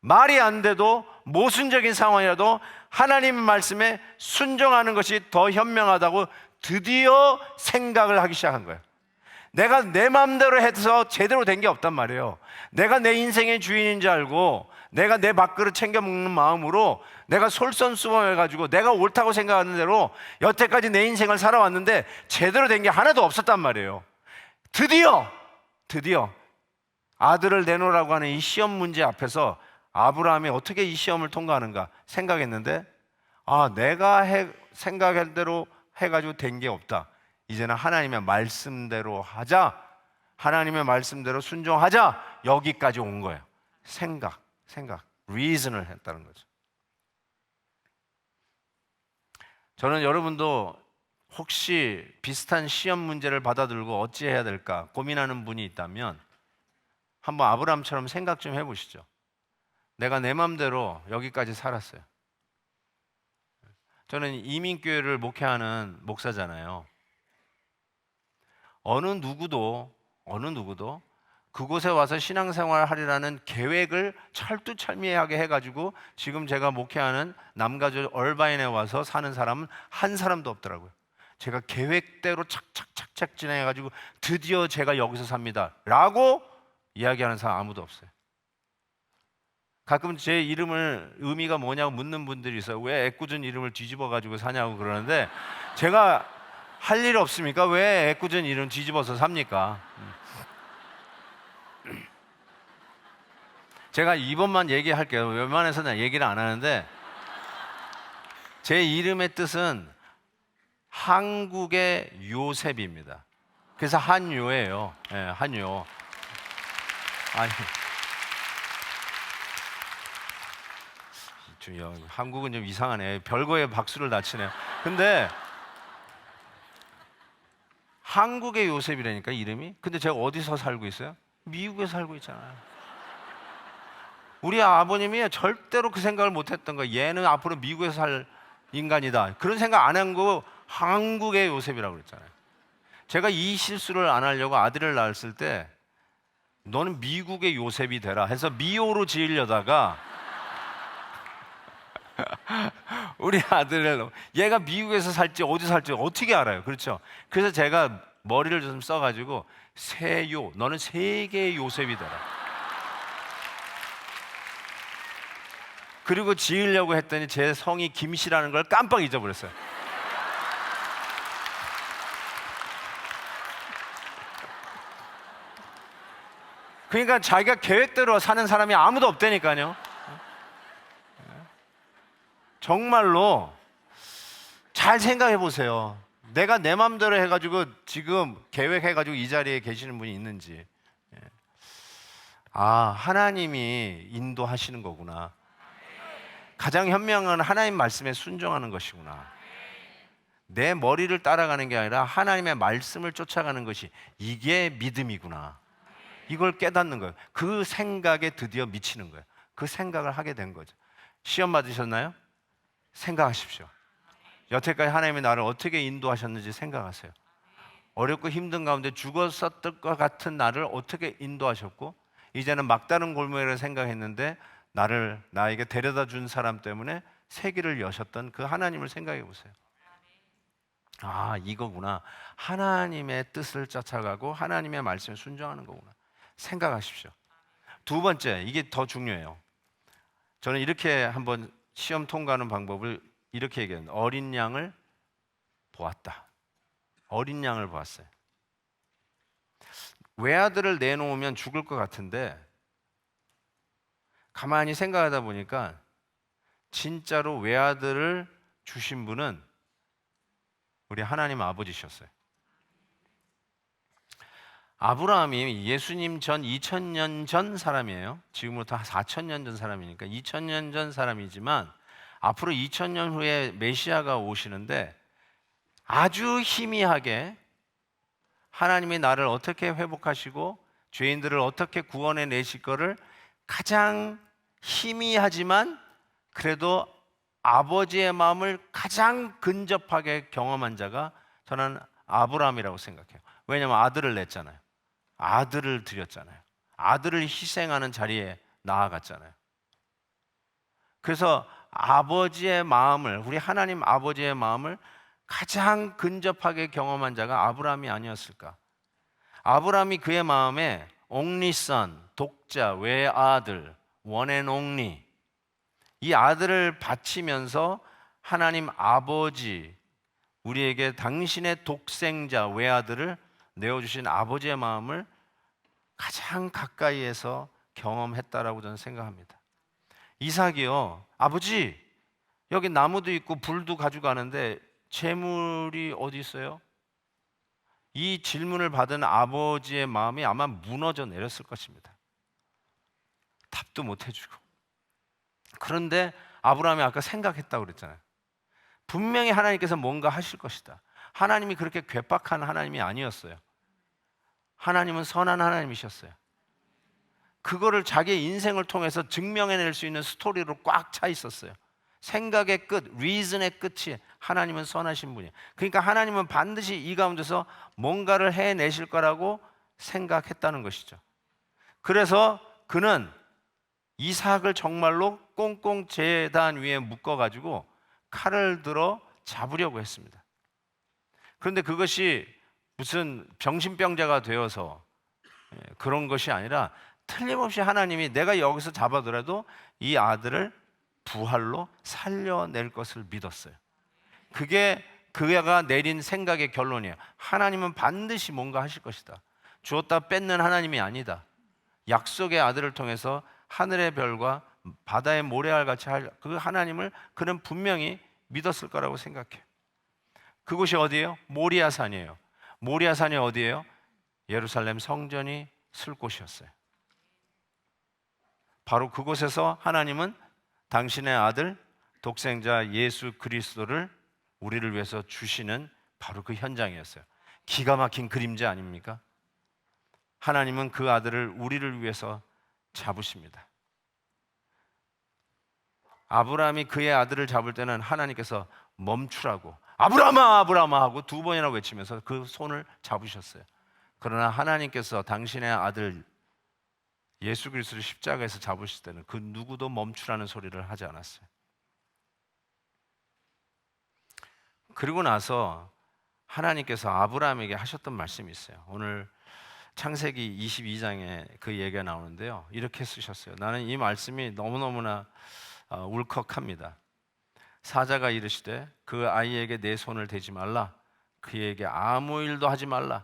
말이 안 돼도 모순적인 상황이라도 하나님 말씀에 순종하는 것이 더 현명하다고 드디어 생각을 하기 시작한 거예요. 내가 내 마음대로 해서 제대로 된 게 없단 말이에요. 내가 내 인생의 주인인 줄 알고 내가 내 밥그릇 챙겨 먹는 마음으로 내가 솔선수범해가지고 내가 옳다고 생각하는 대로 여태까지 내 인생을 살아왔는데 제대로 된 게 하나도 없었단 말이에요. 드디어 아들을 내놓으라고 하는 이 시험 문제 앞에서 아브라함이 어떻게 이 시험을 통과하는가 생각했는데, 내가 생각한 대로 해가지고 된 게 없다. 이제는 하나님의 말씀대로 하자, 하나님의 말씀대로 순종하자, 여기까지 온 거예요. 생각, reason을 했다는 거죠. 저는 여러분도 혹시 비슷한 시험 문제를 받아들고 어찌해야 될까 고민하는 분이 있다면 한번 아브라함처럼 생각 좀 해보시죠. 내가 내 맘대로 여기까지 살았어요. 저는 이민교회를 목회하는 목사잖아요. 어느 누구도 그곳에 와서 신앙생활 하리라는 계획을 철두철미하게 해가지고 지금 제가 목회하는 남가주 얼바인에 와서 사는 사람은 한 사람도 없더라고요. 제가 계획대로 착착착착 진행해가지고 드디어 제가 여기서 삽니다 라고 이야기하는 사람 아무도 없어요. 가끔 제 이름을 의미가 뭐냐고 묻는 분들이 있어요. 왜 애꿎은 이름을 뒤집어가지고 사냐고 그러는데 제가 할 일 없습니까? 왜 애꿎은 이름 뒤집어서 삽니까? 제가 이번만 얘기할게요. 웬만해서는 얘기를 안 하는데 제 이름의 뜻은 한국의 요셉입니다. 그래서 한요예요. 네, 한요. 아니, 한국은 좀 이상하네. 별거에 박수를 다 치네요. 근데 한국의 요셉이라니까 이름이. 근데 제가 어디서 살고 있어요? 미국에 살고 있잖아요. 우리 아버님이 절대로 그 생각을 못했던 거예요. 얘는 앞으로 미국에서 살 인간이다. 그런 생각 안 한 거 한국의 요셉이라고 그랬잖아요. 제가 이 실수를 안 하려고 아들을 낳았을 때 너는 미국의 요셉이 되라 해서 미호로 지으려다가 우리 아들을 얘가 미국에서 살지 어디 살지 어떻게 알아요? 그렇죠? 그래서 제가 머리를 좀 써가지고 세요, 너는 세계의 요셉이 되라. 그리고 지으려고 했더니 제 성이 김씨라는 걸 깜빡 잊어버렸어요. 그러니까 자기가 계획대로 사는 사람이 아무도 없다니까요. 정말로 잘 생각해 보세요. 내가 내 마음대로 해가지고 지금 계획해가지고 이 자리에 계시는 분이 있는지. 하나님이 인도하시는 거구나. 가장 현명한 하나님 말씀에 순종하는 것이구나. 내 머리를 따라가는 게 아니라 하나님의 말씀을 쫓아가는 것이 이게 믿음이구나. 이걸 깨닫는 거예요. 그 생각에 드디어 미치는 거예요. 그 생각을 하게 된 거죠. 시험 받으셨나요? 생각하십시오. 여태까지 하나님이 나를 어떻게 인도하셨는지 생각하세요. 어렵고 힘든 가운데 죽었었던 것 같은 나를 어떻게 인도하셨고, 이제는 막다른 골목을 생각했는데 나에게 데려다 준 사람 때문에 세계를 여셨던 그 하나님을 생각해 보세요. 이거구나. 하나님의 뜻을 쫓아가고 하나님의 말씀에 순종하는 거구나. 생각하십시오. 두 번째, 이게 더 중요해요. 저는 이렇게 한번 시험 통과하는 방법을 이렇게 얘기해요. 어린 양을 보았다. 어린 양을 보았어요. 외아들을 내놓으면 죽을 것 같은데 가만히 생각하다 보니까 진짜로 외아들을 주신 분은 우리 하나님 아버지셨어요. 아브라함이 예수님 전 2000년 전 사람이에요. 지금부터 4000년 전 사람이니까 2000년 전 사람이지만 앞으로 2000년 후에 메시아가 오시는데 아주 희미하게 하나님이 나를 어떻게 회복하시고 죄인들을 어떻게 구원해 내실 거를 가장 희미하지만 그래도 아버지의 마음을 가장 근접하게 경험한 자가 저는 아브라함이라고 생각해요. 왜냐하면 아들을 냈잖아요. 아들을 드렸잖아요. 아들을 희생하는 자리에 나아갔잖아요. 그래서 아버지의 마음을, 우리 하나님 아버지의 마음을 가장 근접하게 경험한 자가 아브라함이 아니었을까? 아브라함이 그의 마음에 only son, 독자, 외아들, one and only, 이 아들을 바치면서 하나님 아버지, 우리에게 당신의 독생자, 외아들을 내어주신 아버지의 마음을 가장 가까이에서 경험했다라고 저는 생각합니다. 이삭이요, 아버지, 여기 나무도 있고 불도 가져가는데 재물이 어디 있어요? 이 질문을 받은 아버지의 마음이 아마 무너져 내렸을 것입니다. 답도 못 해주고. 그런데 아브라함이 아까 생각했다고 그랬잖아요. 분명히 하나님께서 뭔가 하실 것이다. 하나님이 그렇게 괴팍한 하나님이 아니었어요. 하나님은 선한 하나님이셨어요. 그거를 자기의 인생을 통해서 증명해낼 수 있는 스토리로 꽉 차 있었어요. 생각의 끝, reason의 끝이 하나님은 선하신 분이에요. 그러니까 하나님은 반드시 이 가운데서 뭔가를 해내실 거라고 생각했다는 것이죠. 그래서 그는 이삭을 정말로 꽁꽁 제단 위에 묶어가지고 칼을 들어 잡으려고 했습니다. 그런데 그것이 무슨 병신병자가 되어서 그런 것이 아니라 틀림없이 하나님이 내가 여기서 잡아더라도 이 아들을 부활로 살려낼 것을 믿었어요. 그게 그가 내린 생각의 결론이에요. 하나님은 반드시 뭔가 하실 것이다. 주었다 뺏는 하나님이 아니다. 약속의 아들을 통해서 하늘의 별과 바다의 모래알 같이 할 그 하나님을 그는 분명히 믿었을 거라고 생각해요. 그곳이 어디예요? 모리아산이에요. 모리아산이 어디예요? 예루살렘 성전이 쓸 곳이었어요. 바로 그곳에서 하나님은 당신의 아들 독생자 예수 그리스도를 우리를 위해서 주시는 바로 그 현장이었어요. 기가 막힌 그림자 아닙니까? 하나님은 그 아들을 우리를 위해서 잡으십니다. 아브라함이 그의 아들을 잡을 때는 하나님께서 멈추라고 아브라함아 아브라함아 하고 2번이나 외치면서 그 손을 잡으셨어요. 그러나 하나님께서 당신의 아들 예수 그리스도를 십자가에서 잡으실 때는 그 누구도 멈추라는 소리를 하지 않았어요. 그리고 나서 하나님께서 아브라함에게 하셨던 말씀이 있어요. 오늘 창세기 22장에 그 얘기가 나오는데요. 이렇게 쓰셨어요. 나는 이 말씀이 너무너무나 울컥합니다. 사자가 이르시되 그 아이에게 내 손을 대지 말라. 그에게 아무 일도 하지 말라.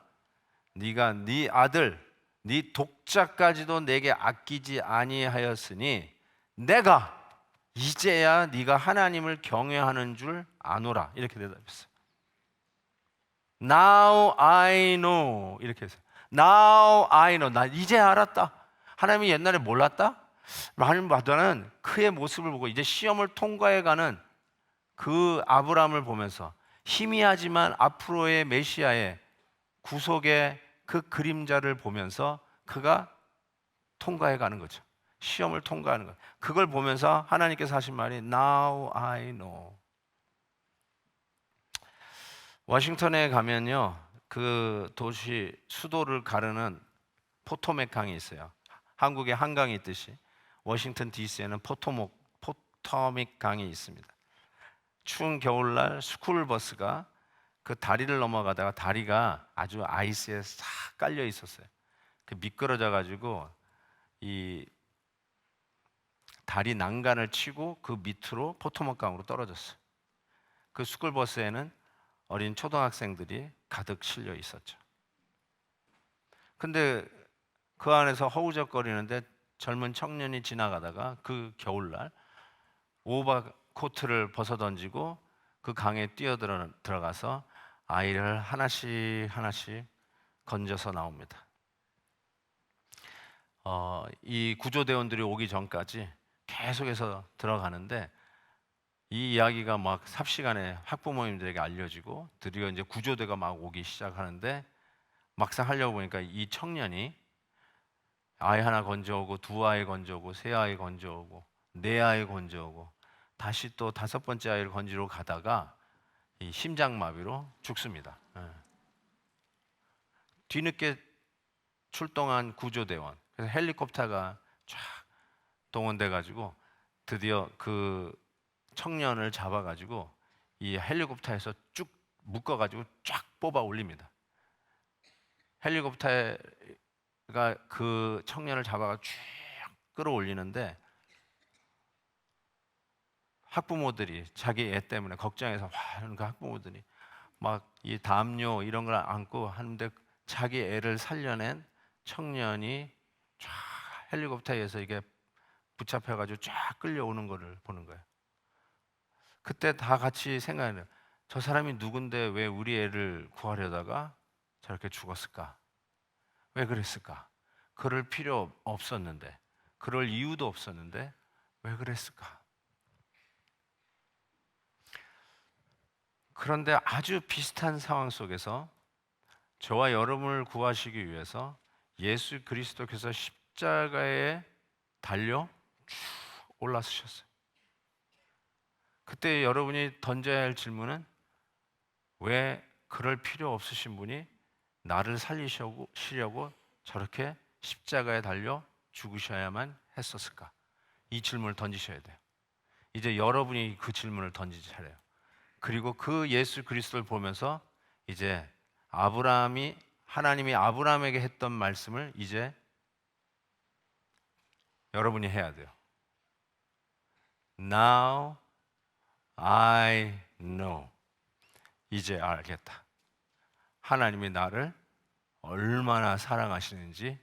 네가 네 아들 네 독자까지도 내게 아끼지 아니하였으니 내가 이제야 네가 하나님을 경외하는 줄 아노라. 이렇게 대답했어요. Now I know. 이렇게 했어요. Now I know. 나 이제 알았다. 하나님이 옛날에 몰랐다? 하나님 보다는 그의 모습을 보고 이제 시험을 통과해가는 그 아브라함을 보면서 희미하지만 앞으로의 메시아의 구속의 그 그림자를 보면서 그가 통과해가는 거죠. 시험을 통과하는 것. 그걸 보면서 하나님께서 하신 말이 Now I know. 워싱턴에 가면요, 그 도시 수도를 가르는 포토맥 강이 있어요. 한국에 한강이 있듯이 워싱턴 DC에는 포토맥 강이 있습니다. 추운 겨울날 스쿨버스가 그 다리를 넘어가다가 다리가 아주 아이스에 싹 깔려 있었어요. 그 미끄러져 가지고 이 다리 난간을 치고 그 밑으로 포토맥 강으로 떨어졌어요. 그 스쿨버스에는 어린 초등학생들이 가득 실려 있었죠. 근데 그 안에서 허우적거리는데 젊은 청년이 지나가다가 그 겨울날 오버코트를 벗어던지고 그 강에 뛰어들어가서 아이를 하나씩 건져서 나옵니다. 이 구조대원들이 오기 전까지 계속해서 들어가는데 이 이야기가 막 삽시간에 학부모님들에게 알려지고 드디어 이제 구조대가 막 오기 시작하는데 막상 하려고 보니까 이 청년이 아이 하나 건져오고, 두 아이 건져오고, 세 아이 건져오고, 네 아이 건져오고, 다시 또 다섯 번째 아이를 건지러 가다가 이 심장마비로 죽습니다. 뒤늦게 출동한 구조대원, 그래서 헬리콥터가 쫙 동원돼 가지고 드디어 그 청년을 잡아 가지고 이 헬리콥터에서 쭉 묶어 가지고 쫙 뽑아 올립니다. 헬리콥터가 그 청년을 잡아가 쭉 끌어올리는데 학부모들이 자기 애 때문에 걱정해서 그 학부모들이 막 이 담요 이런 걸 안고 하는데 자기 애를 살려낸 청년이 쫙 헬리콥터에서 이게 붙잡혀가지고 쫙 끌려오는 거를 보는 거예요. 그때 다 같이 생각해요. 저 사람이 누군데 왜 우리 애를 구하려다가 저렇게 죽었을까? 왜 그랬을까? 그럴 필요 없었는데, 그럴 이유도 없었는데 왜 그랬을까? 그런데 아주 비슷한 상황 속에서 저와 여러분을 구하시기 위해서 예수 그리스도께서 십자가에 달려 쭉 올라서셨어요. 그때 여러분이 던져야 할 질문은 왜 그럴 필요 없으신 분이 나를 살리시려고 저렇게 십자가에 달려 죽으셔야만 했었을까? 이 질문을 던지셔야 돼요. 이제 여러분이 그 질문을 던지지 차례요. 그리고 그 예수 그리스도를 보면서 이제 하나님이 아브라함에게 했던 말씀을 이제 여러분이 해야 돼요. Now I know. 이제 알겠다. 하나님이 나를 얼마나 사랑하시는지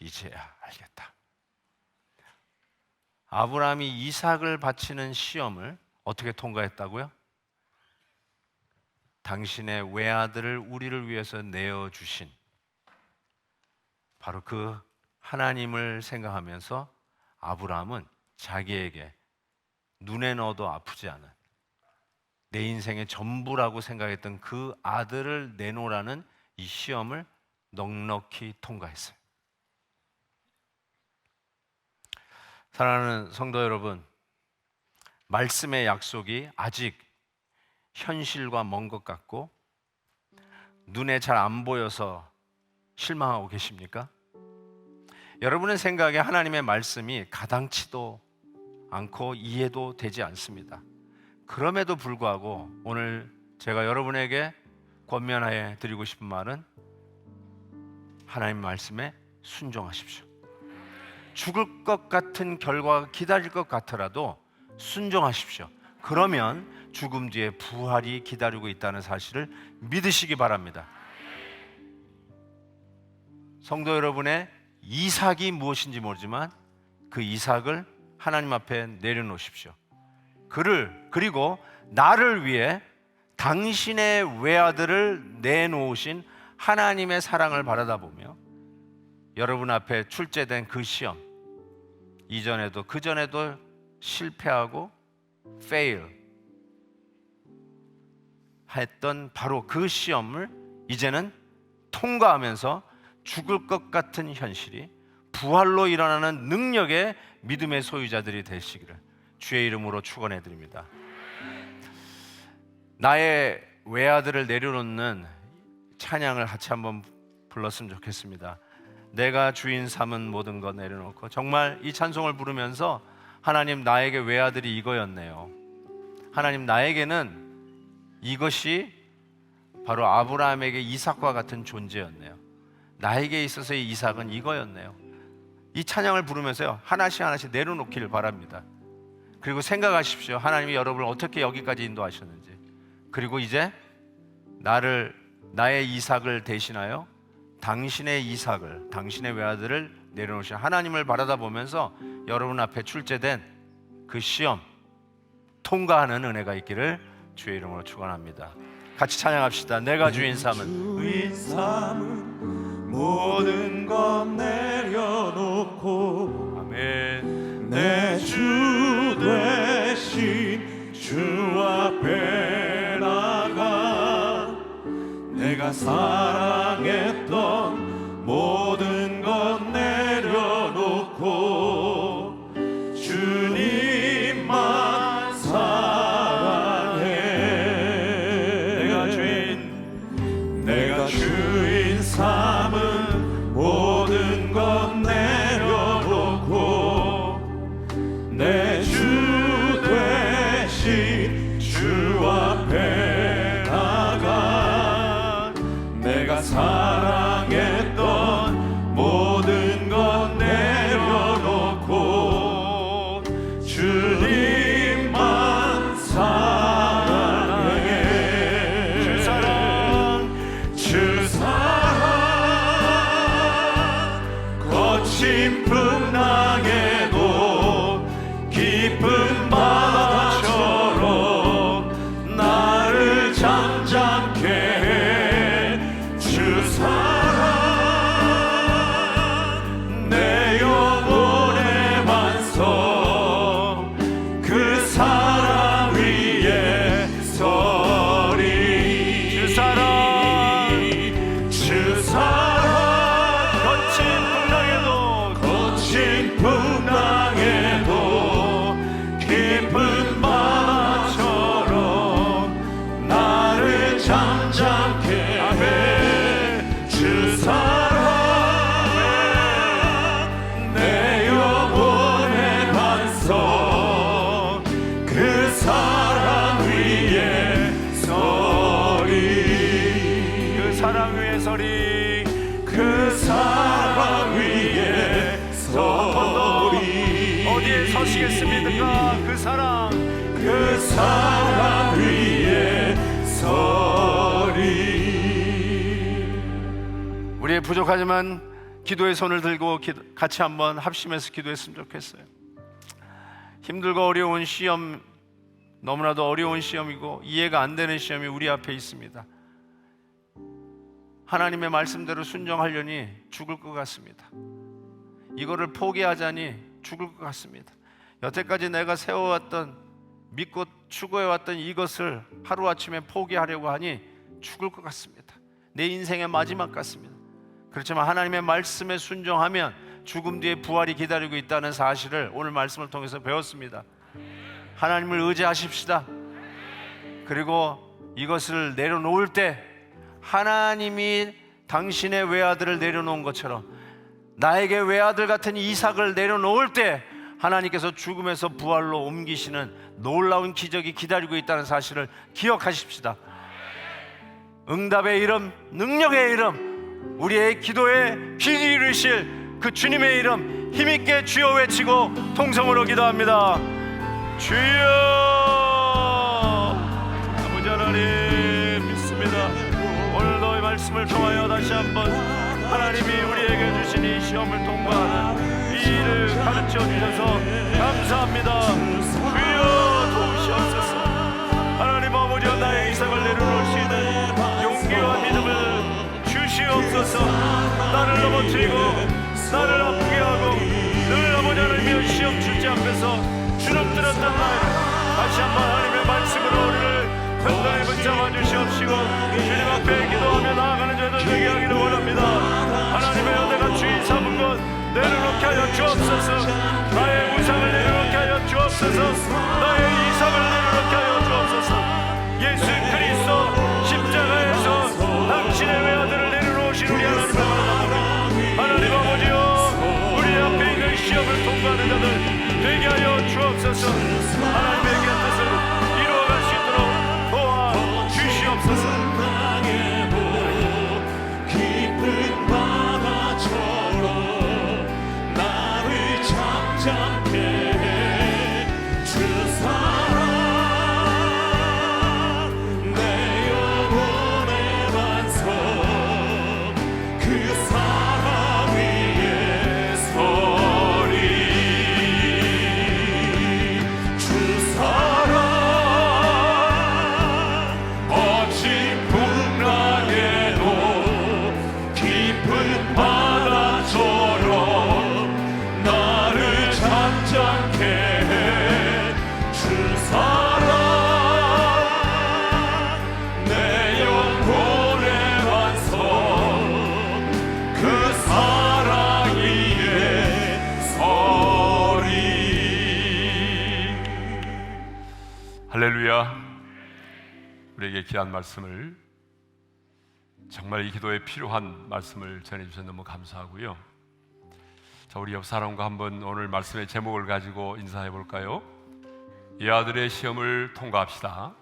이제야 알겠다. 아브라함이 이삭을 바치는 시험을 어떻게 통과했다고요? 당신의 외아들을 우리를 위해서 내어주신 바로 그 하나님을 생각하면서 아브라함은 자기에게 눈에 넣어도 아프지 않은 내 인생의 전부라고 생각했던 그 아들을 내놓으라는 이 시험을 넉넉히 통과했어요. 사랑하는 성도 여러분, 말씀의 약속이 아직 현실과 먼 것 같고 눈에 잘 안 보여서 실망하고 계십니까? 여러분의 생각에 하나님의 말씀이 가당치도 않고 이해도 되지 않습니다. 그럼에도 불구하고 오늘 제가 여러분에게 권면하여 드리고 싶은 말은 하나님 말씀에 순종하십시오. 죽을 것 같은 결과가 기다릴 것 같더라도 순종하십시오. 그러면 죽음 뒤에 부활이 기다리고 있다는 사실을 믿으시기 바랍니다. 성도 여러분의 이삭이 무엇인지 모르지만 그 이삭을 하나님 앞에 내려놓으십시오. 그리고 나를 위해 당신의 외아들을 내놓으신 하나님의 사랑을 바라다 보며 여러분 앞에 출제된 그 시험, 이전에도 그전에도 실패하고 fail 했던 바로 그 시험을 이제는 통과하면서 죽을 것 같은 현실이 부활로 일어나는 능력의 믿음의 소유자들이 되시기를 주의 이름으로 축원해 드립니다. 나의 외아들을 내려놓는 찬양을 같이 한번 불렀으면 좋겠습니다. 내가 주인 삼은 모든 것 내려놓고, 정말 이 찬송을 부르면서 하나님, 나에게 외아들이 이거였네요. 하나님, 나에게는 이것이 바로 아브라함에게 이삭과 같은 존재였네요. 나에게 있어서의 이삭은 이거였네요. 이 찬양을 부르면서요, 하나씩 하나씩 내려놓기를 바랍니다. 그리고 생각하십시오. 하나님이 여러분을 어떻게 여기까지 인도하셨는지. 그리고 이제 나의 이삭을 대신하여 당신의 이삭을, 당신의 외아들을 내려놓으신 하나님을 바라다 보면서 여러분 앞에 출제된 그 시험 통과하는 은혜가 있기를 주의 이름으로 축원합니다. 같이 찬양합시다. 내가 주인 삼은 모든 것 내려놓고 아멘. 내 주 되신 주 앞에 나가 내가 사랑했던 모든 것 내려 주인 삼은 모든 것 내려놓고 내 주 되신 주 앞에 나가 내가 사랑했던 모든 것 내려놓고 주님만 사랑해. 주 사랑 거친 풍랑에도 깊은 바다처럼 나를 잠잠케 해. 주 사랑 내 영혼의 완성 그 사랑 위에 서리. 주 사랑 거친 풍랑에도 깊은 바다처럼 나를 잠잠케 해. 주 사랑 내 영혼의 반석 그 사랑 위에 서리. 그 사랑 위에 서리. 그 사랑 위에 서리. 어디에 서시겠습니까? 그 사랑 위에 서리. 우리의 부족하지만 기도의 손을 들고 같이 한번 합심해서 기도했으면 좋겠어요. 힘들고 어려운 시험, 너무나도 어려운 시험이고 이해가 안 되는 시험이 우리 앞에 있습니다. 하나님의 말씀대로 순종하려니 죽을 것 같습니다. 이거를 포기하자니 죽을 것 같습니다. 여태까지 내가 세워왔던, 믿고 추구해왔던 이것을 하루아침에 포기하려고 하니 죽을 것 같습니다. 내 인생의 마지막 같습니다. 그렇지만 하나님의 말씀에 순종하면 죽음 뒤에 부활이 기다리고 있다는 사실을 오늘 말씀을 통해서 배웠습니다. 하나님을 의지하십시다. 그리고 이것을 내려놓을 때 하나님이 당신의 외아들을 내려놓은 것처럼 나에게 외아들 같은 이삭을 내려놓을 때 하나님께서 죽음에서 부활로 옮기시는 놀라운 기적이 기다리고 있다는 사실을 기억하십시다. 응답의 이름, 능력의 이름, 우리의 기도에 귀 기울이실 그 주님의 이름 힘있게 주여 외치고 통성으로 기도합니다. 주여. 아버지 하나님 믿습니다. 오늘도 이 말씀을 통하여 다시 한번 하나님이 우리에게 주신 이 시험을 통과하는 이 일을 가르쳐 주셔서 감사합니다. 주여 도우시옵소서. 하나님 아버지여 나의 이삭을 내려놓을 수 있는 용기와 믿음을 주시옵소서. 나를 넘어뜨리고 나를 아프게 하고 늘 아버지 하나님의 시험 주지 앞에서 주눅들었던 날 다시 한번 하나님의 말씀으로 우리를 건강히 붙잡아 주시옵시고 주님 앞에 기도하며 나아가는 저희들 되게 하기를 원합니다. 하나님의 내가 주인 삼은 것 내려놓게 하여 주옵소서. 나의 우상을 내려놓게 하여 주옵소서. 나의 이삭을 내려놓게 하여 주옵소서. 예수 그리스도 십자가에서 당신의 외아들을 내려놓으신 우리 하나님을 원합니다. 하나님 아버지여 우리 앞에 있는 시험을 통과하는 자들 되게 하여 주옵소서. 하나님의 뜻을 이루어갈 수 있도록 도와주시옵소서. 깊은 바다처럼 나를 잠잠케 해. 주 사랑 내 영혼의 반석 그 사랑 위에 서리. 주 사랑 거친 풍랑에도 깊은 바다처럼 나를 잠잠케 해. 주 사랑 내 영혼의 반석 그 사랑 위에 서리. 할렐루야. 우리에게 귀한 말씀을 정말 이 기도에 필요한 말씀을 전해주셔서 너무 감사하고요. 자, 우리 옆 사람과 한번 오늘 말씀의 제목을 가지고 인사해 볼까요? 이 아들의 시험을 통과합시다.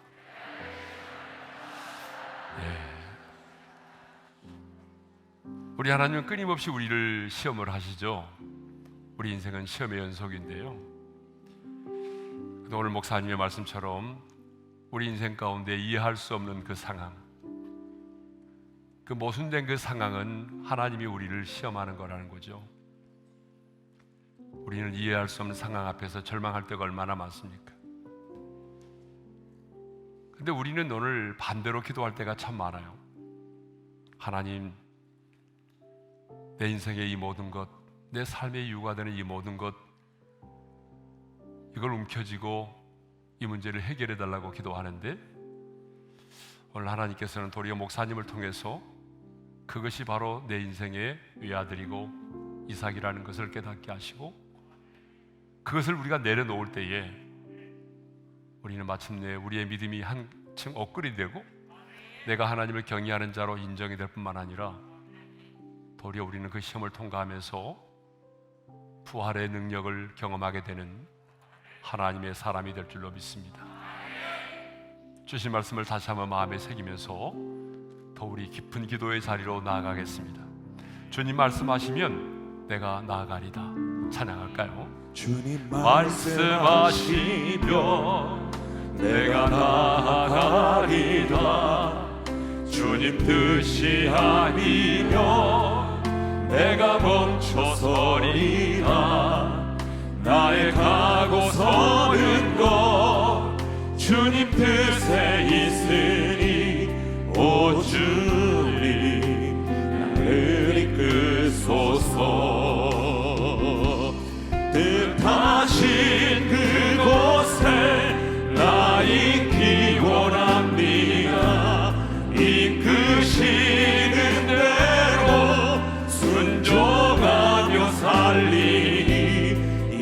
우리 하나님은 끊임없이 우리를 시험을 하시죠. 우리 인생은 시험의 연속인데요. 오늘 목사님의 말씀처럼 우리 인생 가운데 이해할 수 없는 그 상황, 그 모순된 그 상황은 하나님이 우리를 시험하는 거라는 거죠. 우리는 이해할 수 없는 상황 앞에서 절망할 때가 얼마나 많습니까? 근데 우리는 오늘 반대로 기도할 때가 참 많아요. 하나님, 내 인생의 이 모든 것, 내 삶의 이유가 되는 이 모든 것, 이걸 움켜쥐고 이 문제를 해결해 달라고 기도하는데, 오늘 하나님께서는 도리어 목사님을 통해서 그것이 바로 내 인생의 외아들이고 이삭이라는 것을 깨닫게 하시고, 그것을 우리가 내려놓을 때에 우리는 마침내 우리의 믿음이 한층 업그레이드 되고 내가 하나님을 경외하는 자로 인정이 될 뿐만 아니라 도리어 우리는 그 시험을 통과하면서 부활의 능력을 경험하게 되는 하나님의 사람이 될 줄로 믿습니다. 주신 말씀을 다시 한번 마음에 새기면서 더 우리 깊은 기도의 자리로 나아가겠습니다. 주님 말씀하시면 내가 나아가리다. 찬양할까요? 주님 말씀하시면 내가 나아가리다. 주님 뜻이 아니면 내가 멈춰서리라. 나의 가고 서는 것 주님 뜻에 있으니 오 주님 나를 이끄소서. 뜻하신 그곳에 나 있기 원합니다. 이끄시는 대로 순종하며 살리니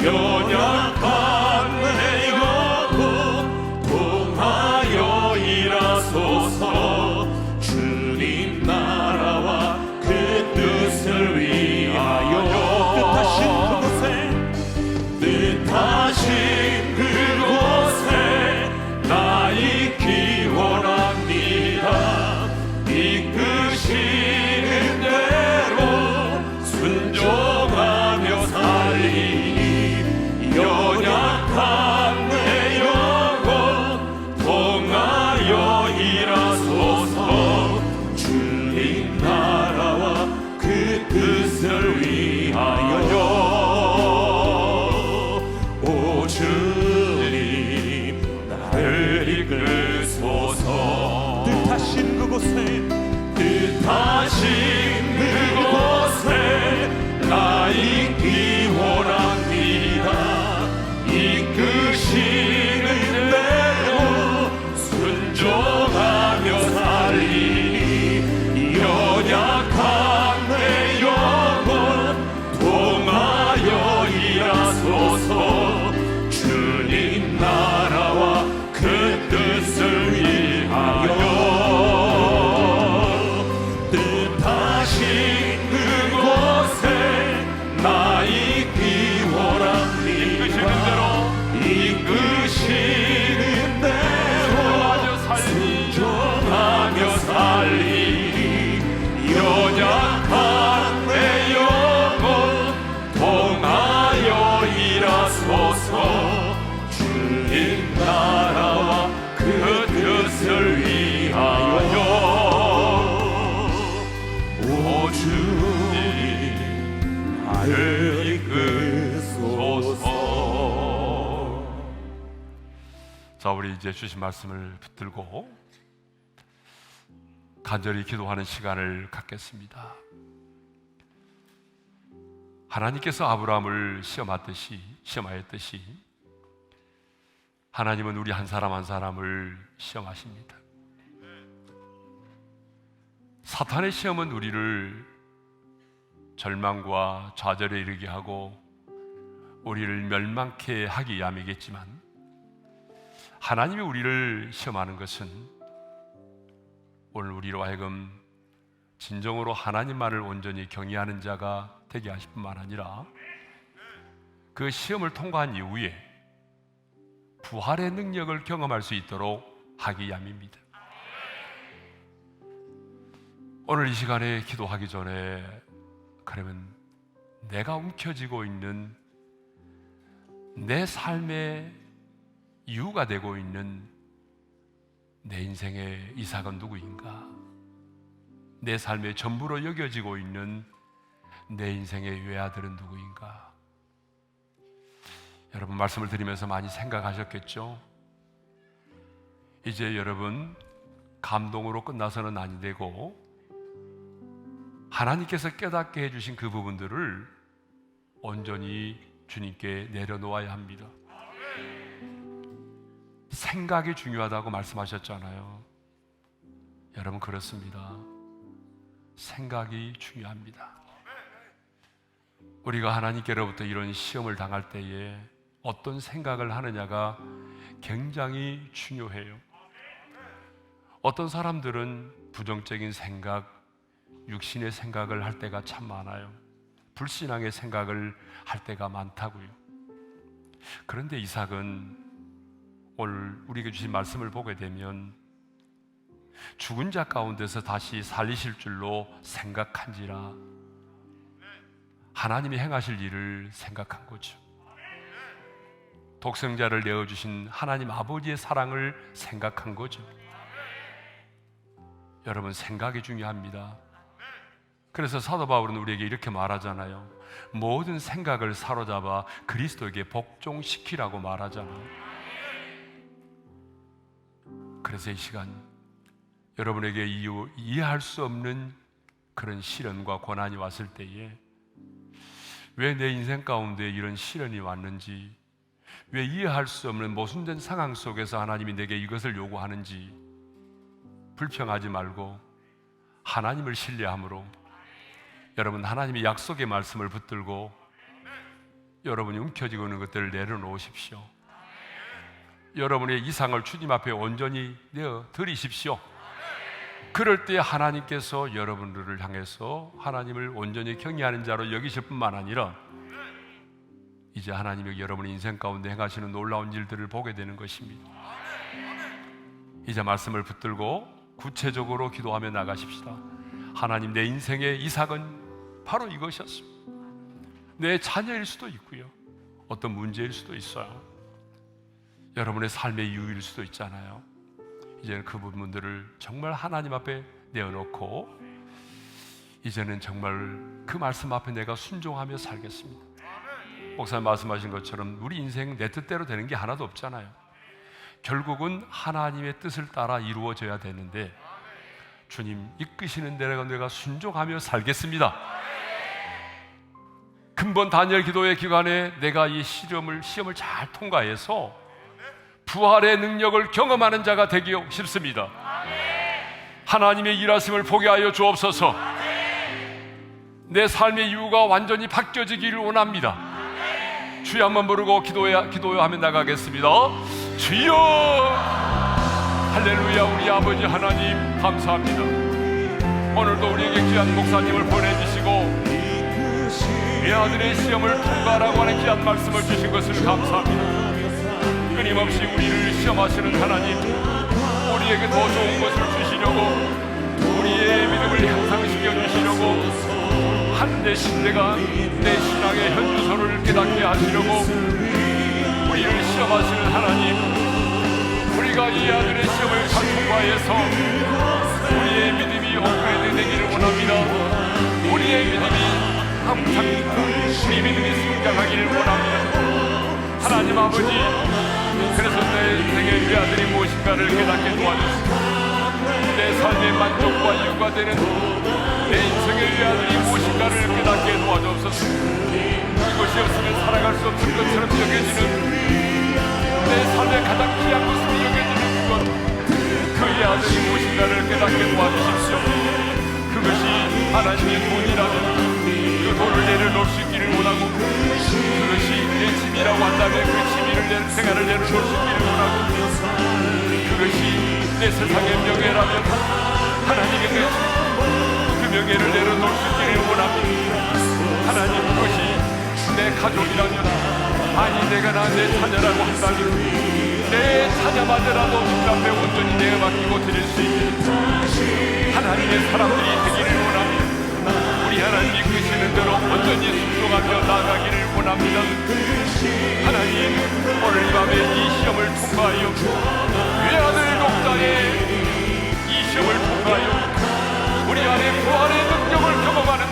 연약한 내 영혼 통하여 일하소서. 주님 나라와 그 뜻을 위하여 뜻하신 그곳에 나 있기 원합니다. 이끄시는 대로 순종하며 살리니 연약한 내 영혼 통하여 일하소서. 주님 나라와 그 뜻을 위하여 오 주님 나를 이끌소서. 뜻하신 그곳에 나 있기 원합니다. 이끄시는 대로 순종하며 살리니 연약한 내 영혼 통하여 일하소서. 주님 나라와 그 뜻을 위하여 뜻하신 그곳에 나 있기 원합니다. 이끄시는 대로 순종하며 살리니 연약한 내 영혼 통하여 일하소서. 주님 나라와 그 뜻을 위하여 오 주님 나를 이끄소서. 자, 우리 이제 주신 말씀을 붙들고 간절히 기도하는 시간을 갖겠습니다. 하나님께서 아브라함을 시험하였듯이 하나님은 우리 한 사람 한 사람을 시험하십니다. 사탄의 시험은 우리를 절망과 좌절에 이르게 하고 우리를 멸망케 하기 위함이겠지만, 하나님이 우리를 시험하는 것은 오늘 우리로 하여금 진정으로 하나님만을 온전히 경외하는 자가 되게 하실 뿐만 아니라 그 시험을 통과한 이후에 부활의 능력을 경험할 수 있도록 하기 위함입니다. 오늘 이 시간에 기도하기 전에 그러면 내가 움켜쥐고 있는 내 삶의 이유가 되고 있는 내 인생의 이삭은 누구인가? 내 삶의 전부로 여겨지고 있는 내 인생의 외아들은 누구인가? 여러분 말씀을 드리면서 많이 생각하셨겠죠? 이제 여러분 감동으로 끝나서는 아니 되고 하나님께서 깨닫게 해주신 그 부분들을 온전히 주님께 내려놓아야 합니다. 생각이 중요하다고 말씀하셨잖아요. 여러분 그렇습니다. 생각이 중요합니다. 우리가 하나님께로부터 이런 시험을 당할 때에 어떤 생각을 하느냐가 굉장히 중요해요. 어떤 사람들은 부정적인 생각, 육신의 생각을 할 때가 참 많아요. 불신앙의 생각을 할 때가 많다고요. 그런데 이삭은 오늘 우리에게 주신 말씀을 보게 되면 죽은 자 가운데서 다시 살리실 줄로 생각한지라 하나님이 행하실 일을 생각한 거죠. 독생자를 내어주신 하나님 아버지의 사랑을 생각한 거죠. 여러분 생각이 중요합니다. 그래서 사도 바울은 우리에게 이렇게 말하잖아요. 모든 생각을 사로잡아 그리스도에게 복종시키라고 말하잖아요. 그래서 이 시간 여러분에게 이해할 수 없는 그런 시련과 고난이 왔을 때에 왜 내 인생 가운데 이런 시련이 왔는지, 왜 이해할 수 없는 모순된 상황 속에서 하나님이 내게 이것을 요구하는지 불평하지 말고 하나님을 신뢰함으로 여러분 하나님의 약속의 말씀을 붙들고 여러분이 움켜쥐고 있는 것들을 내려놓으십시오. 여러분의 이상을 주님 앞에 온전히 내어 드리십시오. 그럴 때 하나님께서 여러분들을 향해서 하나님을 온전히 경외하는 자로 여기실 뿐만 아니라 이제 하나님이 여러분의 인생 가운데 행하시는 놀라운 일들을 보게 되는 것입니다. 이제 말씀을 붙들고 구체적으로 기도하며 나가십시다. 하나님, 내 인생의 이삭은 바로 이것이었습니다. 내 자녀일 수도 있고요, 어떤 문제일 수도 있어요. 여러분의 삶의 이유일 수도 있잖아요. 이제는 그 부분들을 정말 하나님 앞에 내어놓고 이제는 정말 그 말씀 앞에 내가 순종하며 살겠습니다. 목사님 말씀하신 것처럼 우리 인생 내 뜻대로 되는 게 하나도 없잖아요. 결국은 하나님의 뜻을 따라 이루어져야 되는데 주님 이끄시는 대로 내가 순종하며 살겠습니다. 근본 다니엘 기도의 기간에 내가 이 시험을 잘 통과해서 부활의 능력을 경험하는 자가 되기 싶습니다. 하나님의 일하심을 보게 하여 주옵소서. 내 삶의 이유가 완전히 바뀌어지기를 원합니다. 주여 한번 부르고 기도하며 나가겠습니다. 주여, 할렐루야. 우리 아버지 하나님 감사합니다. 오늘도 우리에게 귀한 목사님을 보내주시고 외아들의 시험을 통과하라고 하는 귀한 말씀을 주신 것을 감사합니다. 끊임없이 우리를 시험하시는 하나님, 우리에게 더 좋은 것을 주시려고, 우리의 믿음을 향상시켜 주시려고, 한 내 신뢰가 내 신앙의 현주소를 깨닫게 하시려고 우리를 시험하시는 하나님, 우리가 이 아들의 시험을 잘 통과해서 우리의 믿음이 업그레이드 되기를 원합니다. 우리의 믿음이 항상 우리 믿음이 성장하기를 원합니다. 하나님 아버지, 그래서 내 인생의 위아들이 무엇인가를 깨닫게 도와주시고 내 삶의 만족과 이유가 되는 내 인생의 위아들이 무엇인가를 깨닫게 도와주옵소서. 이것이 없으면 살아갈 수 없을 것처럼 여겨지는 내 삶의 가장 귀한 것으로 여겨지는 그 위아들이 무엇인가를 깨닫게 도와주십시오. 그것이 하나님의 돈이라면 그 돈을 내려놓을 수 있기를 원하고, 그것이 내 짐이라고 한다면 그 짐을 생활을 내려놓을 수 있기를 원하고, 그것이 내 세상의 명예라면 하나님의 그 명예를 내려놓을 수 있기를 원합니다. 하나님, 그것이 내 가족이라면, 아니 내가 내 자녀라고 한다면 내 자녀마저라도 주님 앞에 온전히 내어 맡기고 드릴 수 있는 하나님의 사람들이 되기를 원합니다. 우리 하나님이 그시는 대로 온전히 순종하며 나아가기를 원합니다. 하나님, 오늘 이 밤에 이 시험을 통과하여 외아들 독자의 이 시험을 통과하여 우리 안에 부활의 능력을 경험하는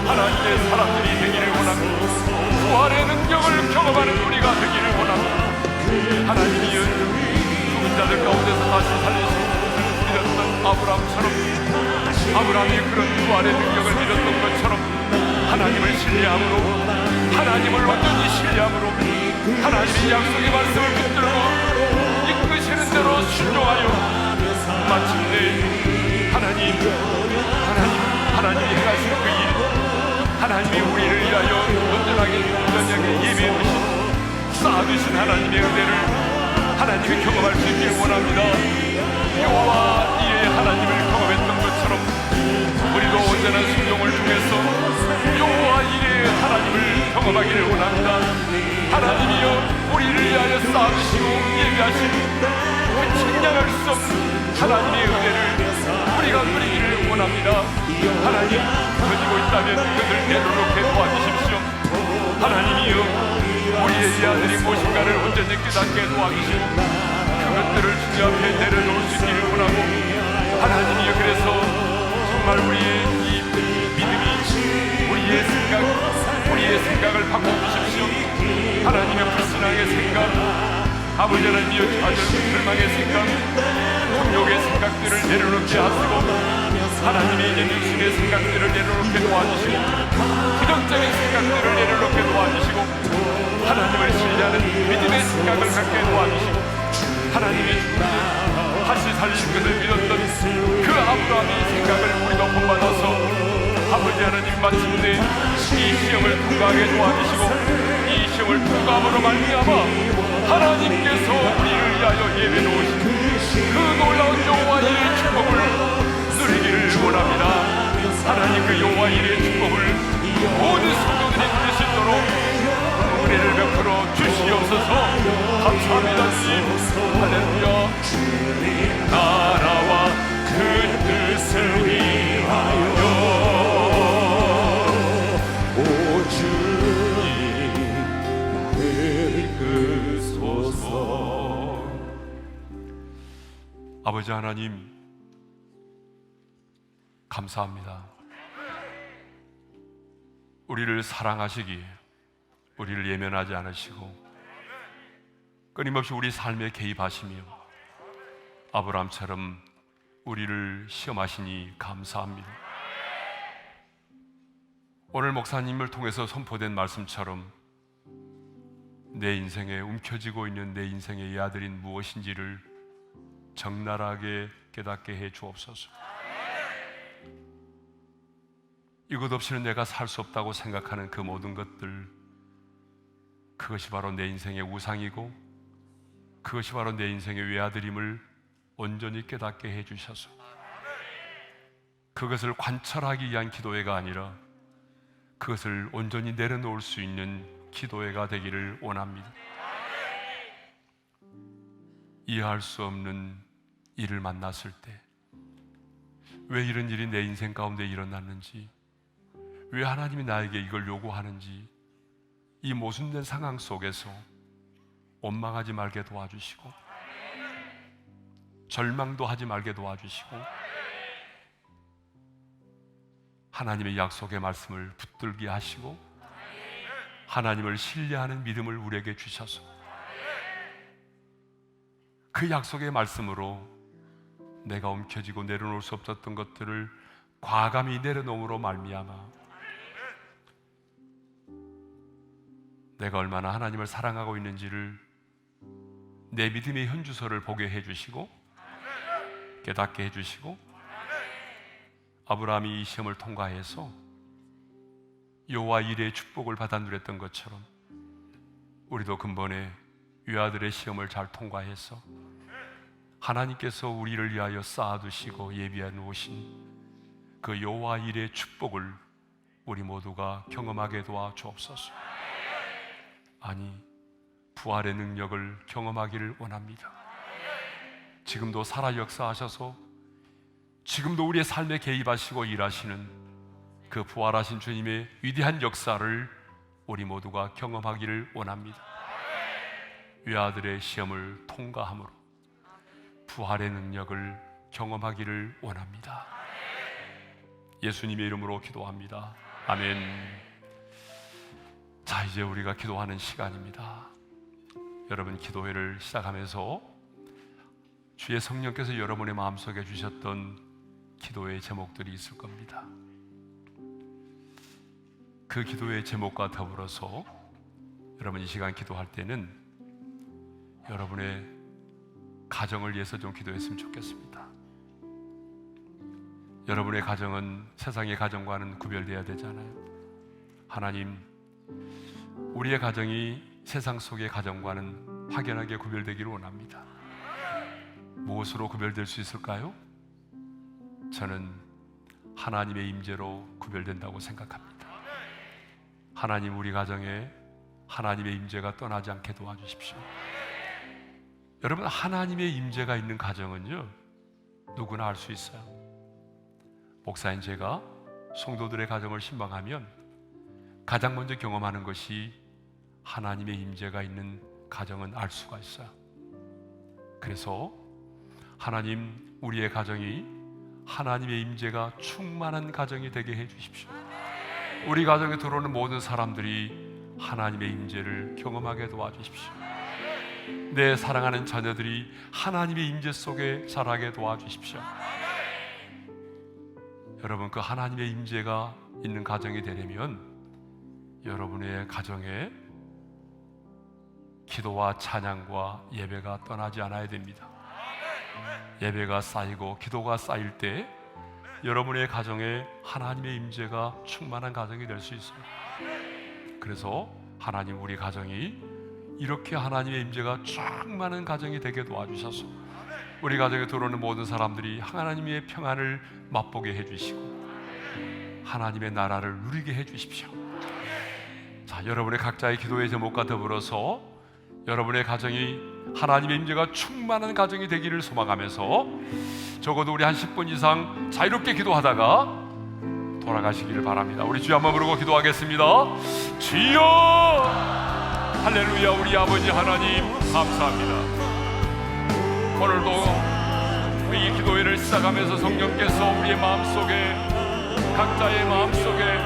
하나님의 사람들이 되기를 원합니다. 부활의 능력을 경험하는 우리가 되기를 원합니다. 하나님이여, 죽은 자들 가운데서 다시 살리시고 믿었던 아브라함처럼, 아브라함이 그런 부활의 능력을 믿었던 것처럼 하나님을 신뢰함으로, 하나님을 완전히 신뢰함으로 하나님의 약속의 말씀을 붙들고 이끄시는 대로 순종하여 마침내 하나님이 행하신 그 일, 하나님이 우리를 위하여 온전하게 예배해 주신, 쌓아두신 하나님의 은혜를 하나님이 경험할 수 있기를 원합니다. 여호와 이레의 하나님을 경험했던 것처럼 우리도 온전한 순종을 통해서 여호와 이레의 하나님을 경험하기를 원합니다. 하나님이여, 우리를 위하여 쌓아두시고 예배하신 그 측량할 수 없는 하나님의 은혜를 우리가 누리기를 원합니다. 하나님, 가지고 있다면 그것을 내려놓게 도와주십시오. 하나님이여, 우리의 이 아들이 무엇인가를 온전히 깨닫게 도와주시고 그것들을 주님 앞에 내려놓을 수 있기를 원하고, 하나님이여, 그래서 정말 우리의 이 믿음이 우리의 생각을 바꿔주십시오. 하나님의 불신앙의 생각, 아버지 하나님이여, 절망의 생각, 공욕의 생각들을 내려놓게 하시고, 하나님의 이제 육신의 생각들을 내려놓게 도와주시고, 부정적인 생각들을 내려놓게 도와주시고, 하나님을 신뢰하는 믿음의 생각을 갖게 도와주시고, 하나님이 죽은 뒤 다시 살리신 것을 믿었던 그 아브라함의 생각을 우리가 본받아서 아버지 하나님, 마침내 이 시험을 통과하게 도와주시고, 이 시험을 통과함으로 말미암아 하나님께서 우리를 위하여 예배 놓으신 그 놀라운 여호와 이레의 축복을 누리기를 원합니다. 하나님, 그 여호와 이레의 축복을 모든 성도들이 누릴 수 있도록 은혜를 베풀어 주시옵소서. 감사합니다. 주님, 할렐루야. 나라와 그 뜻을 위하여 오 주님 이끄소서. 아버지 하나님, 감사합니다. 우리를 사랑하시기에 우리를 예면하지 않으시고 끊임없이 우리 삶에 개입하시며 아브라함처럼 우리를 시험하시니 감사합니다. 오늘 목사님을 통해서 선포된 말씀처럼 내 인생에 움켜쥐고 있는 내 인생의 이 아들인 무엇인지를 적나라하게 깨닫게 해 주옵소서. 이것 없이는 내가 살 수 없다고 생각하는 그 모든 것들, 그것이 바로 내 인생의 우상이고 그것이 바로 내 인생의 외아들임을 온전히 깨닫게 해 주셔서 그것을 관철하기 위한 기도회가 아니라 그것을 온전히 내려놓을 수 있는 기도회가 되기를 원합니다. 이해할 수 없는 일을 만났을 때 왜 이런 일이 내 인생 가운데 일어났는지, 왜 하나님이 나에게 이걸 요구하는지, 이 모순된 상황 속에서 원망하지 말게 도와주시고 절망도 하지 말게 도와주시고 하나님의 약속의 말씀을 붙들게 하시고 하나님을 신뢰하는 믿음을 우리에게 주셔서 그 약속의 말씀으로 내가 움켜쥐고 내려놓을 수 없었던 것들을 과감히 내려놓음으로 말미암아 내가 얼마나 하나님을 사랑하고 있는지를 내 믿음의 현주소를 보게 해주시고 깨닫게 해주시고 아브라함이 이 시험을 통과해서 여호와 이레의 축복을 받아 누렸던 것처럼 우리도 근본에 외아들의 시험을 잘 통과해서 하나님께서 우리를 위하여 쌓아두시고 예비해 놓으신 그 여호와 일의 축복을 우리 모두가 경험하게 도와주옵소서. 아니, 부활의 능력을 경험하기를 원합니다. 지금도 살아 역사하셔서 지금도 우리의 삶에 개입하시고 일하시는 그 부활하신 주님의 위대한 역사를 우리 모두가 경험하기를 원합니다. 외아들의 시험을 통과함으로 부활의 능력을 경험하기를 원합니다. 예수님의 이름으로 기도합니다. 아멘. 자, 이제 우리가 기도하는 시간입니다. 여러분, 기도회를 시작하면서 주의 성령께서 여러분의 마음속에 주셨던 기도의 제목들이 있을 겁니다. 그 기도의 제목과 더불어서 여러분 이 시간 기도할 때는 여러분의 가정을 위해서 좀 기도했으면 좋겠습니다. 여러분의 가정은 세상의 가정과는 구별되어야 되잖아요. 하나님, 우리의 가정이 세상 속의 가정과는 확연하게 구별되기를 원합니다. 무엇으로 구별될 수 있을까요? 저는 하나님의 임재로 구별된다고 생각합니다. 하나님, 우리 가정에 하나님의 임재가 떠나지 않게 도와주십시오. 여러분, 하나님의 임재가 있는 가정은요, 누구나 알 수 있어요. 목사인 제가 성도들의 가정을 신방하면 가장 먼저 경험하는 것이 하나님의 임재가 있는 가정은 알 수가 있어요. 그래서 하나님, 우리의 가정이 하나님의 임재가 충만한 가정이 되게 해 주십시오. 우리 가정에 들어오는 모든 사람들이 하나님의 임재를 경험하게 도와주십시오. 내 사랑하는 자녀들이 하나님의 임재 속에 자라게 도와주십시오. 여러분, 그 하나님의 임재가 있는 가정이 되려면 여러분의 가정에 기도와 찬양과 예배가 떠나지 않아야 됩니다. 예배가 쌓이고 기도가 쌓일 때 여러분의 가정에 하나님의 임재가 충만한 가정이 될 수 있어요. 그래서 하나님, 우리 가정이 이렇게 하나님의 임재가 충만한 가정이 되게 도와주셔서 우리 가정에 들어오는 모든 사람들이 하나님의 평안을 맛보게 해주시고 하나님의 나라를 누리게 해주십시오. 자, 여러분의 각자의 기도의 제목과 더불어서 여러분의 가정이 하나님의 임재가 충만한 가정이 되기를 소망하면서 적어도 우리 한 10분 이상 자유롭게 기도하다가 돌아가시기를 바랍니다. 우리 주여 한번 부르고 기도하겠습니다. 주여! 할렐루야. 우리 아버지 하나님, 감사합니다. 오늘도 이 기도회를 시작하면서 성령께서 우리의 마음속에, 각자의 마음속에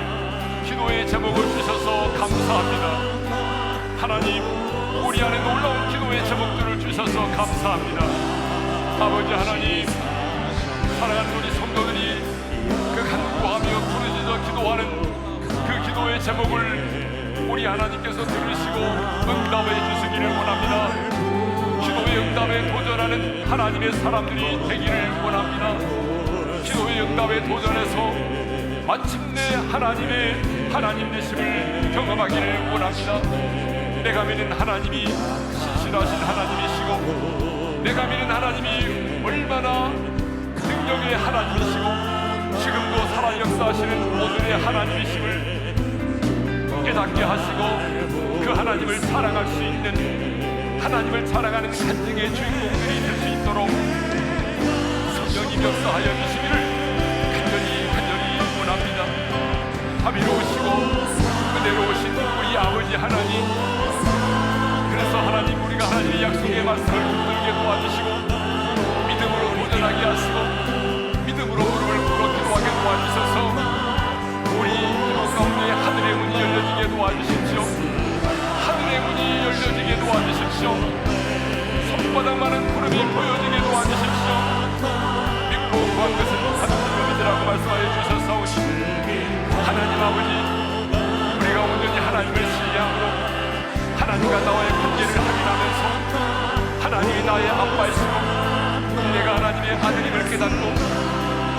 기도의 제목을 주셔서 감사합니다. 하나님, 우리 안에 놀라운 기도의 제목들을 주셔서 감사합니다. 아버지 하나님, 사랑하는 우리 성도들이 그 간구하며 부르짖어 기도하는 그 기도의 제목을 우리 하나님께서 들으시고 응답해 주시기를 원합니다. 기도의 응답에 도전하는 하나님의 사람들이 되기를 원합니다. 기도의 응답에 도전해서 마침내 하나님 되심을 경험하기를 원합니다. 내가 믿는 하나님이 신실하신 하나님이시고, 내가 믿는 하나님이 얼마나 능력의 하나님이시고 지금도 살아 역사하시는 오늘의 하나님이심을 깨닫게 하시고 그 하나님을 사랑할 수 있는, 하나님을 사랑하는 간증의 주인공들이 될 수 있도록 성령이 역사하여 주시기를 간절히 원합니다. 자비로우시고 은혜로우신 우리 아버지 하나님, 그래서 하나님, 우리가 하나님의 약속의 말씀을 붙들게 도와주시고 믿음으로 도전하게 하시고 믿음으로 무릎을 꿇어 기도하게 도와주셔서 우리 기도 가운데 하늘의 문이 열려지게 도와주십시오. 하늘의 문이 열려지게 도와주십시오. 손바닥만한 구름이 보여지게 도와주십시오. 믿고 구한 것은 하나님이라고 말씀하여 주셨사오니 하나님 아버지, 우리가 온전히 하나님을 신뢰함으로 하나님과 나와의 관계를 확인하면서 하나님이 나의 아빠이시고 내가 하나님의 아들임을 깨닫고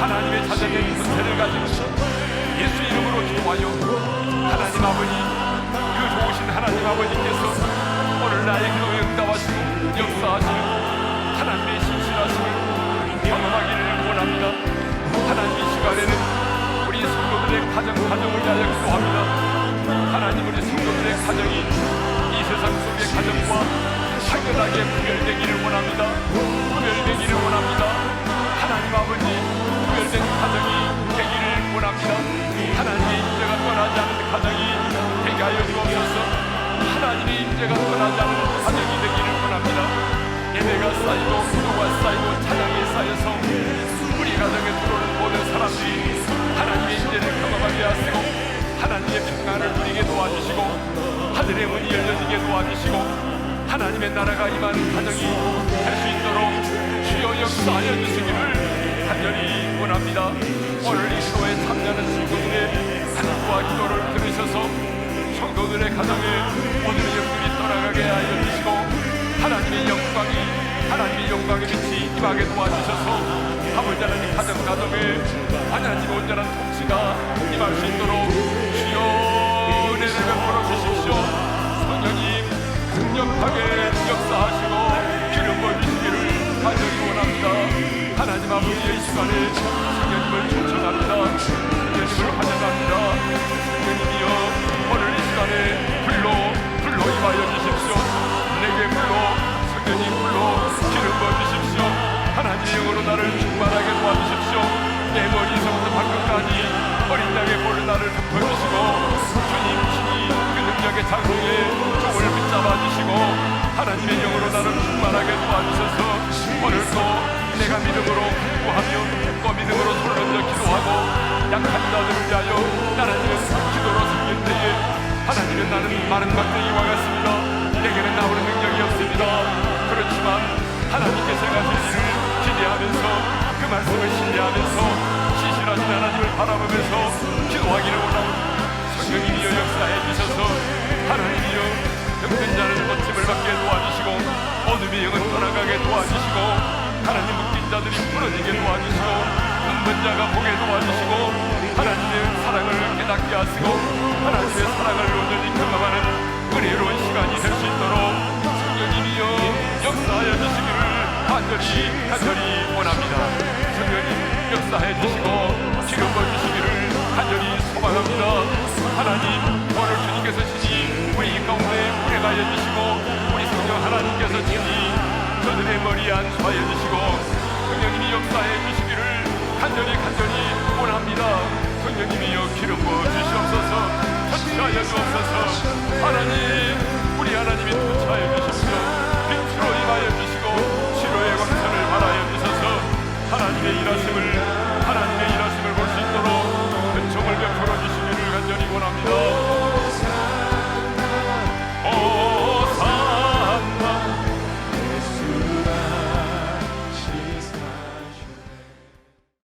하나님의 자녀된 권세를 가지고 예수 이름으로 기도하여 하나님 아버지, 그 좋으신 하나님 아버지께서 오늘 나의 기도에 응답하시고 역사하시고 하나님의 신실하심을 경험하기를 원합니다. 하나님, 이 시간에는 문제가 떠나지 않는 가정이 되기를 원합니다. 예배가 쌓이고 기도가 쌓이고 찬양이 쌓여서 우리 가정에 들어오는 모든 사람들이 하나님의 인재를 경험하게 하시고 하나님의 평안을 누리게 도와주시고 하늘의 문이 열려지게 도와주시고 하나님의 나라가 임하는 가정이 될 수 있도록 주여 역사하여 주시기를 간절히 원합니다. 오늘 이 기도에 참여하는 성도들의 간구와 기도를 들으셔서 성도들의 가정에 모든 영들이 떠나가게 하여 주시고 하나님의 영광의 빛이 임하게 도와주셔서 아버지 하나님 가정에 하나님 온전한 통치가 임할 수 있도록 주여 은혜를 베풀어 주십시오. 성령님 강력하게 역사하시고 기름 부어주시기를 간절히 원합니다. 하나님 아버지의 시간에 성령님을 초청합니다. 성령님을 환영합니다. 성령님이여 오늘 이 시간에 불로 임하여 주십시오. 내게 불로 성령님 불로 기름 부어주십시오. 하나님의 영으로 나를 충만하게 도와주십시오. 내 머리에서부터 발끝까지 어린 양의 볼을 나를 덮어주시고 주님 친히 그 능력의 장소에 종을 붙잡아 주시고 하나님의 영으로 나를 충만하게 도와주셔서 오늘도 내가 믿음으로 구하며 또 믿음으로 손을 얹어 기도하고 약한 자들을 위하여 하나님의 기도로 섬길 때에 하나님의 나는 마른 막대기와 같습니다. 내게는 나오는 능력이 없습니다. 그렇지만 하나님께서 하신 일을 기대하면서 그 말씀을 신뢰하면서 신실하신 하나님을 바라보면서 기도하기를 원합니다. 성령님이여 역사해 주셔서 하나님이여 병든 자는 거침을 받게 도와주시고 어둠의 영은 떠나가게 도와주시고 하나님 묶인 자들이 풀어지게 도와주시고 눈먼 자가 보게 도와주시고 하나님의 사랑을 깨닫게 하시고 하나님의 사랑을 온전히 경험하는 은혜로운 시간이 될 수 있도록 성령님이여 역사하여 주시기를 간절히 원합니다. 성령님 역사해 주시고 기름 부어주시기를 간절히 소망합니다. 하나님 오늘 주님께서 친히 우리 가운데 운행하여 주시고 우리 성령 하나님께서 친히 저들의 머리에 안수하여 주시고 성령님이 역사해 주시기를 간절히